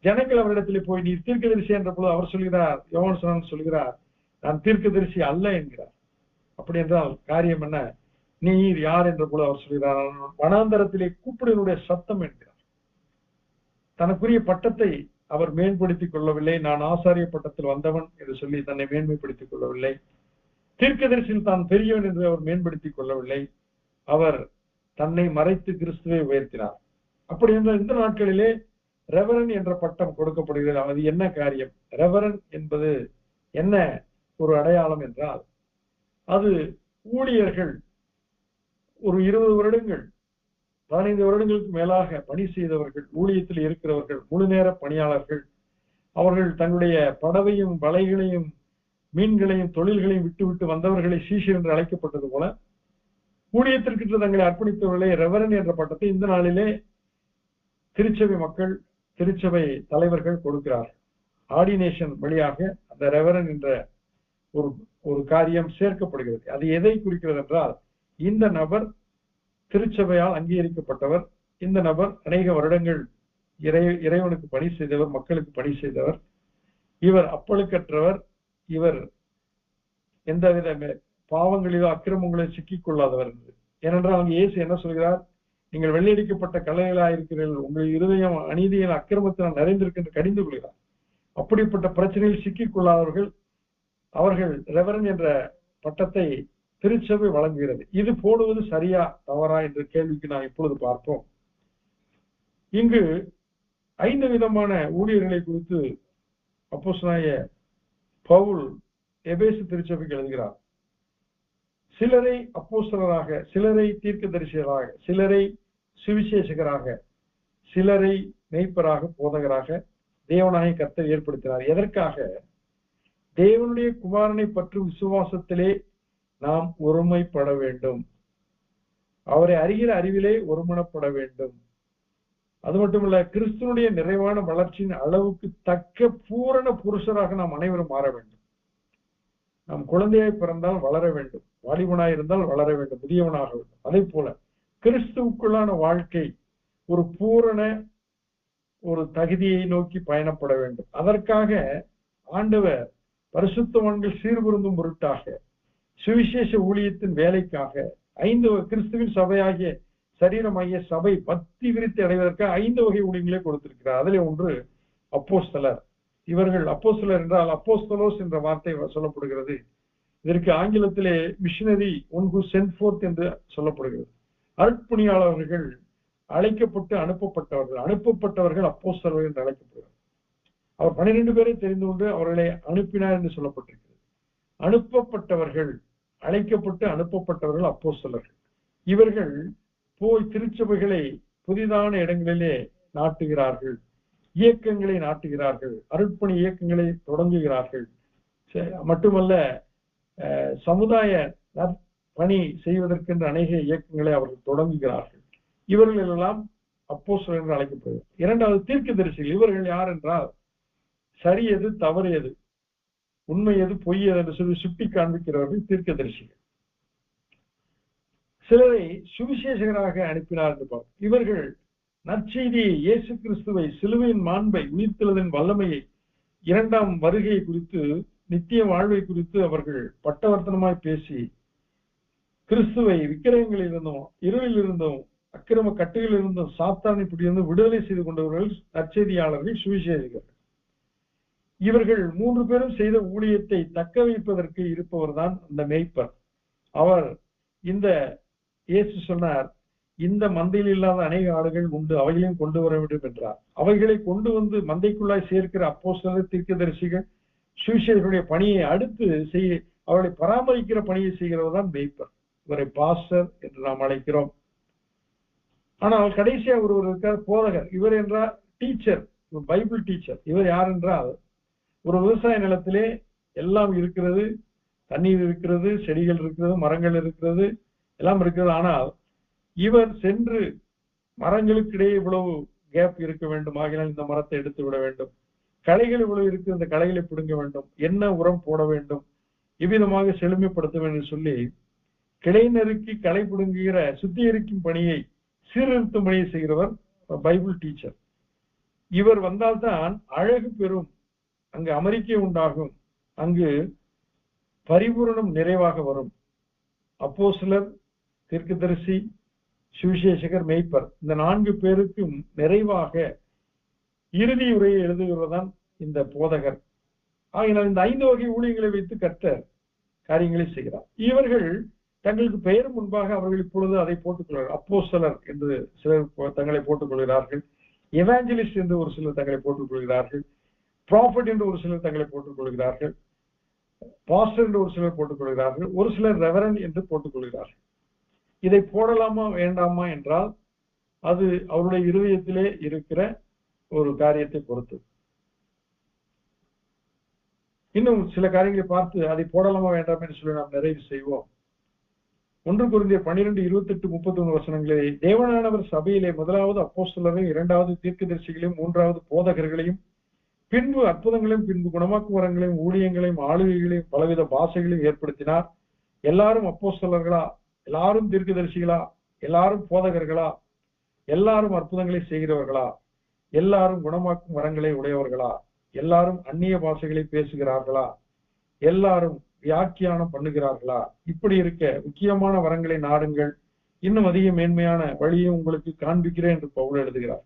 ஜனங்கள் அவரிடத்திலே போய் நீ தீர்க்கதரிசி என்ற பொழுது அவர் சொல்கிறார், யோவான் சொல்கிறார், நான் தீர்க்கதரிசி அல்ல என்கிறார். அப்படி என்றால் காரியம் என்ன? நீர் யார் என்ற பொழுது அவர் சொல்கிறார், வனாந்தரத்திலே கூப்பிடுவனுடைய சத்தம் என்கிறார். தனக்குரிய பட்டத்தை அவர் மேம்படுத்திக் கொள்ளவில்லை. நான் ஆசாரிய பட்டத்தில் வந்தவன் என்று சொல்லி தன்னை மேன்மைப்படுத்திக் கொள்ளவில்லை. தீர்க்கதரிசியில் தான் பெரியவன் என்று அவர் மேம்படுத்திக் கொள்ளவில்லை. அவர் தன்னை மறைத்து கிறிஸ்துவை உயர்த்தினார். அப்படி என்றால் இந்த நாட்களிலே ரெவரன் என்ற பட்டம் கொடுக்கப்படுகிறது. அது என்ன காரியம்? ரெவரன் என்பது என்ன ஒரு அடையாளம் என்றால், அது ஊழியர்கள் ஒரு 20 வருடங்கள் 15 வருடங்களுக்கு மேலாக பணி செய்தவர்கள், ஊழியத்தில் இருக்கிறவர்கள், முழு நேர பணியாளர்கள், அவர்கள் தங்களுடைய படவையும் வலைகளையும் மீன்களையும் தொழில்களையும் விட்டு வந்தவர்களை சீஷர் என்று அழைக்கப்பட்டது போல ஊழியத்திற்கு தங்களை அர்ப்பணித்தவர்களே ரெவரன் என்ற பட்டத்தை இந்த நாளிலே திருச்சபை மக்கள், திருச்சபை தலைவர்கள் கொடுக்கிறார்கள். ஆர்டினேஷன் வழியாக அந்த ரெவரன் என்ற ஒரு காரியம் சேர்க்கப்படுகிறது. அது எதை குறிக்கிறது என்றால், இந்த நபர் திருச்சபையால் அங்கீகரிக்கப்பட்டவர், இந்த நபர் அநேக வருடங்கள் இறைவனுக்கு பணி செய்தவர், மக்களுக்கு பணி செய்தவர், இவர் அப்பழுக்கற்றவர், இவர் எந்தவித பாவங்களிலோ அக்கிரமங்களோ சிக்கிக் கொள்ளாதவர். ஏனென்றால் அங்கு இயேசு என்ன சொல்கிறார்? நீங்கள் வெள்ளையடிக்கப்பட்ட கலைகளாயிருக்கிறீர்கள், உங்கள் இருதயம் அநீதியின் அக்கிரமத்தினால் நிறைந்திருக்கு என்று கடிந்து கொள்கிறார். அப்படிப்பட்ட பிரச்சனையில் சிக்கிக் கொள்ளாதவர்கள், அவர்கள் ரெவரன் என்ற பட்டத்தை திருச்சபை வழங்குகிறது. இது போடுவது சரியா தவறா என்ற கேள்விக்கு நான் இப்பொழுது பார்ப்போம். இங்கு 5 விதமான ஊழியர்களை குறித்து அப்போஸ்தலனாகிய பவுல் எபேசு திருச்சபைக்கு எழுதுகிறார். சிலரை அப்போஸ்தலராக, சிலரை தீர்க்கதரிசிகளாக, சிலரை சுவிசேஷகராக, சிலரை மெய்ப்பராக, போதகராக தேவனாகிய கர்த்தர் ஏற்படுத்தினார். எதற்காக? தேவனுடைய குமாரனை பற்றும் விசுவாசத்திலே நாம் ஒருமைப்பட வேண்டும், அவரை அறிகிற அறிவிலே ஒருமனப்பட வேண்டும். அது மட்டுமல்ல, கிறிஸ்துவனுடைய நிறைவான வளர்ச்சியின் அளவுக்கு தக்க பூரண புருஷராக நாம் அனைவரும் மாற வேண்டும். நாம் குழந்தையாய் பிறந்தால் வளர வேண்டும், வாலிபனாய் இருந்தால் வளர வேண்டும், முதியவனாக வேண்டும். அதே போல கிறிஸ்துவுக்குள்ளான வாழ்க்கை ஒரு பூரண ஒரு தகுதியை நோக்கி பயணப்பட வேண்டும். அதற்காக ஆண்டவர் பரிசுத்தவான்கள் சீர்பொருந்தும் பொருட்டாக, சுவிசேஷ ஊழியத்தின் வேலைக்காக 5 கிறிஸ்துவின் சபையாகிய சரீரமாகிய சபை பக்தி விருத்தி அடைவதற்காக 5 வகை ஊழியங்களே கொடுத்திருக்கிறார். அதிலே ஒன்று அப்போஸ்தலர். இவர்கள் அப்போஸ்தலர் என்றால் அப்போஸ்தலோஸ் என்ற வார்த்தை சொல்லப்படுகிறது. இதற்கு ஆங்கிலத்திலே missionary one who send fourth என்று சொல்லப்படுகிறது. அருட்பணியாளர்கள், அழைக்கப்பட்டு அனுப்பப்பட்டவர்கள் அப்போஸ்தலர்கள் என்று அழைக்கப்படுகிறார். அவர் 12 பேரை தெரிந்து கொண்டு அவர்களை அனுப்பினார் என்று சொல்லப்பட்டிருக்கிறது. அனுப்பப்பட்டவர்கள், அழைக்கப்பட்டு அனுப்பப்பட்டவர்கள் அப்போஸ்தலர்கள். இவர்கள் போய் திருச்சபைகளை புதிதான இடங்களிலே நாட்டுகிறார்கள், இயக்கங்களை நாட்டுகிறார்கள், அருட்பணி இயக்கங்களை தொடங்குகிறார்கள். மட்டுமல்ல, சமுதாய பணி செய்வதற்கென்று அநேக இயக்கங்களை அவர்கள் தொடங்குகிறார்கள். இவர்கள் எல்லாம் அப்போஸ்தலர்கள் என்று அழைக்கப்படுகிறார். 2வது தீர்க்கதரிசிகள். இவர்கள் யார் என்றால், சரி எது தவறு எது, உண்மை எது பொய் எது என்று சொல்லி சுட்டி காண்பிக்கிறவர்கள் தீர்க்கதரிசிகள். சிலரை சுவிசேஷகராக அனுப்பினார் என்று பார்ப்போம். இவர்கள் நற்செய்தியை, இயேசு கிறிஸ்துவை, சிலுவையின் மாண்பை, உயிர்த்தெழுதலின் வல்லமையை, 2ஆம் வருகை குறித்து, நித்திய வாழ்வை குறித்து அவர்கள் பட்டவர்த்தனமாய் பேசி கிறிஸ்துவை விக்கிரகங்களில் இருந்தும், இருளில் இருந்தும், அக்கிரம கட்டுகளில் இருந்தும், சாத்தானை பிடியிருந்து விடுதலை செய்து கொண்டவர்கள் நற்செய்தியாளர்கள், சுவிசேஷகர்கள். இவர்கள் 3 பேரும் செய்த ஊழியத்தை தக்க வைப்பதற்கு இருப்பவர் தான் இந்த மேய்ப்பர். அவர் இந்த இயேசு சொன்னார், இந்த மந்தையில் இல்லாத அநேக ஆடுகள் உண்டு, அவைகளையும் கொண்டு வர வேண்டும் என்றார். அவைகளை கொண்டு வந்து மந்தைக்குள்ளாய் சேர்க்கிற அப்போஸ்தலர், தீர்க்கதரிசிகள், சுவிசேஷர்களுடைய பணியை அடுத்து அவர்களை பராமரிக்கிற பணியை செய்கிறவர் தான் மேய்ப்பர். இவரை பாஸ்டர் என்று நாம் அழைக்கிறோம். ஆனால் கடைசியா ஒருவர் இருக்கார், போதகர். இவர் என்றால் டீச்சர், பைபிள் டீச்சர். இவர் யார் என்றால், ஒரு விவசாய நிலத்திலே எல்லாம் இருக்கிறது, தண்ணீர் இருக்கிறது, செடிகள் இருக்கிறது, மரங்கள் இருக்கிறது, எல்லாம் இருக்கிறது. ஆனால் இவர் சென்று மரங்களுக்கு இடையே இவ்வளவு கேப் இருக்க வேண்டும், ஆகினால் இந்த மரத்தை எடுத்து விட வேண்டும், களைகள் இவ்வளவு இருக்கு, இந்த களைகளை பிடுங்க வேண்டும், என்ன உரம் போட வேண்டும், இவ்விதமாக செழுமைப்படுத்த வேண்டும் சொல்லி கிளை நெருக்கி களை பிடுங்குகிற சுத்திகரிக்கும் பணியை, சீர்திருத்தும் பணியை செய்கிறவர் பைபிள் டீச்சர். இவர் வந்தால்தான் அழகு பெறும், அங்கு அமெரிக்கை உண்டாகும், அங்கு பரிபூரணம் நிறைவாக வரும். அப்போஸ்தலர், தீர்க்கதரிசி, சுவிசேஷகர், மேய்ப்பர், இந்த 4 பேருக்கும் நிறைவாக இறுதி உரையை எழுதுகிறதான் இந்த போதகர். ஆகினால் இந்த 5 வகை ஊழியங்களை வைத்து கர்த்தர் காரியங்களை செய்கிறார். இவர்கள் தங்களுக்கு பெயர் முன்பாக அவர்கள் இப்பொழுது அதை போட்டுக் கொள்கிறார். அப்போஸ்தலர் என்று சிலர் தங்களை போட்டுக் கொள்கிறார்கள், எவாஞ்சலிஸ்ட் என்று ஒரு சிலர் தங்களை போட்டுக் கொள்கிறார்கள், ப்ராஃபட் என்று ஒரு சிலர் தங்களை போட்டுக் கொள்கிறார்கள், பாஸ்டர் என்று ஒரு சிலர் போட்டுக் கொள்கிறார்கள், ஒரு சிலர் ரெவரன் என்று போட்டுக் கொள்கிறார்கள். இதை போடலாமா வேண்டாமா என்றால் அது அவருடைய இருதயத்திலே இருக்கிற ஒரு காரியத்தை பொறுத்து. இன்னும் சில காரியங்களை பார்த்து அதை போடலாமா வேண்டாம் என்று சொல்லி நாம் நிறைவு செய்வோம். 1 கொரிந்தியர் 12:28-31 வசனங்களே, தேவனானவர் சபையிலே முதலாவது அப்போஸ்தலரையும், 2வது தீர்க்கதரிசிகளையும், 3வது போதகர்களையும், பின்பு அற்புதங்களையும், பின்பு குணமாக்கும் வரங்களையும், ஊழியங்களையும், ஆளுகைகளையும், பலவித பாஷைகளையும் ஏற்படுத்தினார். எல்லாரும் அப்போஸ்தலர்களா? எல்லாரும் தீர்க்கதரிசிகளா? எல்லாரும் போதகர்களா? எல்லாரும் அற்புதங்களை செய்கிறவர்களா? எல்லாரும் குணமாக்கும் வரங்களை உடையவர்களா? எல்லாரும் அந்நிய பாஷைகளை பேசுகிறார்களா? எல்லாரும் வியாக்கியானம் பண்ணுகிறார்களா? இப்படி இருக்க முக்கியமான வரங்களை நாடுங்கள், இன்னும் அதிக மேன்மையான வழியை உங்களுக்கு காண்பிக்கிறேன் என்று பவுல் எழுதுகிறார்.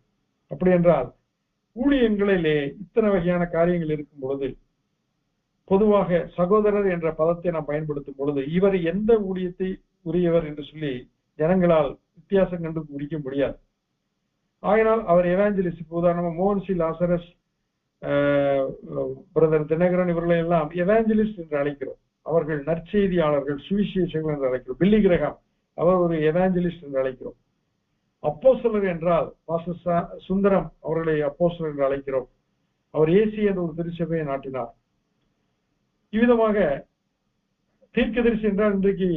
அப்படி என்றால் ஊழியங்களிலே இத்தனை வகையான காரியங்கள் இருக்கும் பொழுது, பொதுவாக சகோதரர் என்ற பதத்தை நாம் பயன்படுத்தும் பொழுது, இவர் எந்த ஊழியத்தை உரியவர் என்று சொல்லி ஜனங்களால் வித்தியாசம் கண்டு முடிக்க முடியாது. ஆகினால் அவர் எவாஞ்சலிஸ்ட், உதாரணமா மோகன் சி லாசரஸ், பிரதர் தினகரன், இவர்களை எல்லாம் எவாஞ்சலிஸ்ட் என்று அழைக்கிறோம். அவர்கள் நற்செய்தியாளர்கள், சுவிசேஷகர்கள் என்று அழைக்கிறோம். பில்லி கிரஹாம், அவர் ஒரு எவாஞ்சலிஸ்ட் என்று அழைக்கிறோம். அப்போஸ்தலர் என்றால் பாஸ்டர் சுந்தரம் அவர்களை அப்போஸ்தலர் என்று அழைக்கிறோம். அவர் ஏசி என்ற ஒரு திருச்சபையை நாட்டினார். இவ்விதமாக தீர்க்கதரிசி என்றால் இன்றைக்கு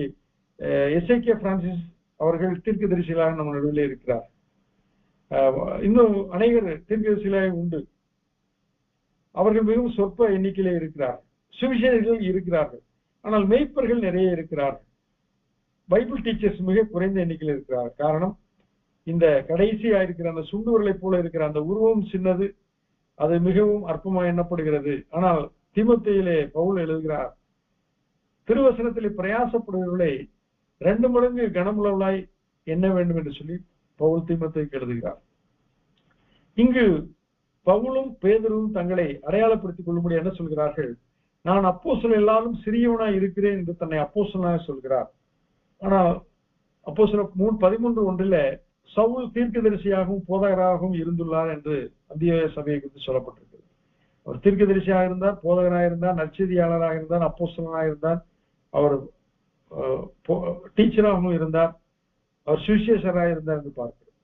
எஸ்ஐகே பிரான்சிஸ் அவர்கள் தீர்க்கதரிசிகளாக நம்ம நடுவில் இருக்கிறார். இன்னும் அநேகர் தீர்க்கதரிசிகளாக உண்டு. அவர்கள் மிகவும் சொற்ப எண்ணிக்கையிலே இருக்கிறார். சுவிசேஷர்கள் இருக்கிறார்கள், ஆனால் மேய்ப்பர்கள் நிறைய இருக்கிறார்கள். பைபிள் டீச்சர்ஸ் மிக குறைந்த எண்ணிக்கையில் இருக்கிறார். காரணம், இந்த கடைசியா இருக்கிற அந்த சுண்டுவர்களை போல இருக்கிற அந்த உருவம் சின்னது, அது மிகவும் அற்பமா எண்ணப்படுகிறது. ஆனால் தீமோத்தேயிலே பவுல் எழுதுகிறார், திருவசனத்திலே பிரயாசப்படுபவர்களை 2 மடங்கு கனமுள்ளவளாய் எண்ண வேண்டும் என்று சொல்லி பவுல் தீமோத்தேயுக்கு எழுதுகிறார். இங்கு பவுலும் பேதுருவும் தங்களை அடையாளப்படுத்திக் கொள்ளும்படி என்ன சொல்கிறார்கள்? நான் அப்போஸ்தலர் எல்லாரும் சிறியவனாய் இருக்கிறேன் என்று தன்னை அப்போஸ்தலனாக சொல்கிறார். ஆனால் அப்போஸ்தலர் 13:1 சவுல் தீர்க்கதரிசியாகவும் போதகராகவும் இருந்துள்ளார் என்று அந்தியோகிய சபையை குறித்து சொல்லப்பட்டிருக்கிறது. அவர் தீர்க்கதரிசியாக இருந்தார், போதகராக இருந்தார், நற்செய்தியாளராக இருந்தார், அப்போஸ்தலனாக இருந்தார், அவர் டீச்சராகவும் இருந்தார், அவர் சுவிசேஷராக இருந்தார் என்று பார்க்கிறோம்.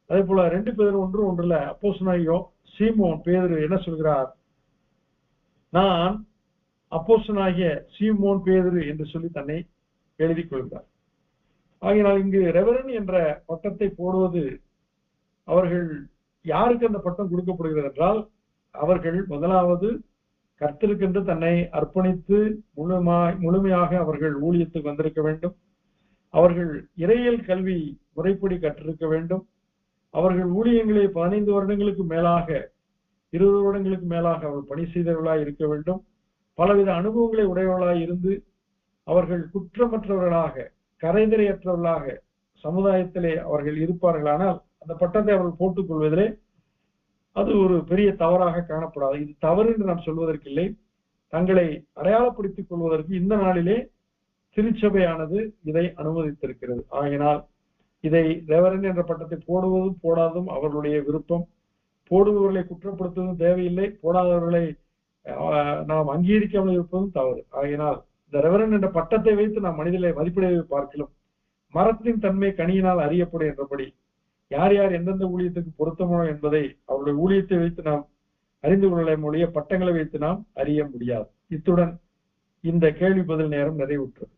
அதே போல 2 பேர் 1:1 அப்போஸ்தலனாகிய சீமோன் பேதுரு என்ன சொல்கிறார்? நான் அப்போஸ்தலனாகிய சீமோன் பேதுரு என்று சொல்லி தன்னை எழுதிக் கொள்கிறார். ஆகினால் இங்கு ரெவரன் என்ற பட்டத்தை போடுவது, அவர்கள் யாருக்கு அந்த பட்டம் கொடுக்கப்படுகிறது என்றால், அவர்கள் முதலாவது கர்த்தருக்கென்று தன்னை அர்ப்பணித்து முழுமையாக அவர்கள் ஊழியத்துக்கு வந்திருக்க வேண்டும். அவர்கள் இறையியல் கல்வி முறைப்படி கற்றிருக்க வேண்டும். அவர்கள் ஊழியங்களை 15 வருடங்களுக்கு மேலாக, 20 வருடங்களுக்கு மேலாக அவர்கள் பணி செய்தவர்களாய் இருக்க வேண்டும். பலவித அனுபவங்களை உடையவர்களாய் இருந்து அவர்கள் குற்றமற்றவர்களாக, கரைதிரையற்றவர்களாக சமுதாயத்திலே அவர்கள் இருப்பார்களானால் அந்த பட்டத்தை அவர்கள் போட்டுக் கொள்வதிலே அது ஒரு பெரிய தவறாக காணப்படாது. இது தவறு என்று நாம் சொல்வதற்கில்லை. தங்களை அடையாளப்படுத்திக் கொள்வதற்கு இந்த நாளிலே திருச்சபையானது இதை அனுமதித்திருக்கிறது. ஆகினால் இதை ரெவரண்ட் என்ற பட்டத்தை போடுவதும் போடாததும் அவர்களுடைய விருப்பம். போடுபவர்களை குற்றப்படுத்துவதும் தேவையில்லை, போடாதவர்களை நாம் அங்கீகரிக்காமல் இருப்பதும் தவறு. ஆகினால் இந்த ரெவரண்ட் என்ற பட்டத்தை வைத்து நாம் மனிதனை மதிப்பிடுவதை பார்க்கலாம். மரத்தின் தன்மை கனியினால் அறியப்படும் என்றபடி யார் யார் எந்தெந்த ஊழியத்துக்கு பொருத்தமோ என்பதை அவருடைய ஊழியத்தை வைத்து நாம் அறிந்து கொள்ள மொழிய பட்டங்களை வைத்து நாம் அறிய முடியாது. இத்துடன் இந்த கேள்வி பதில் நேரம் நிறைவுற்றது.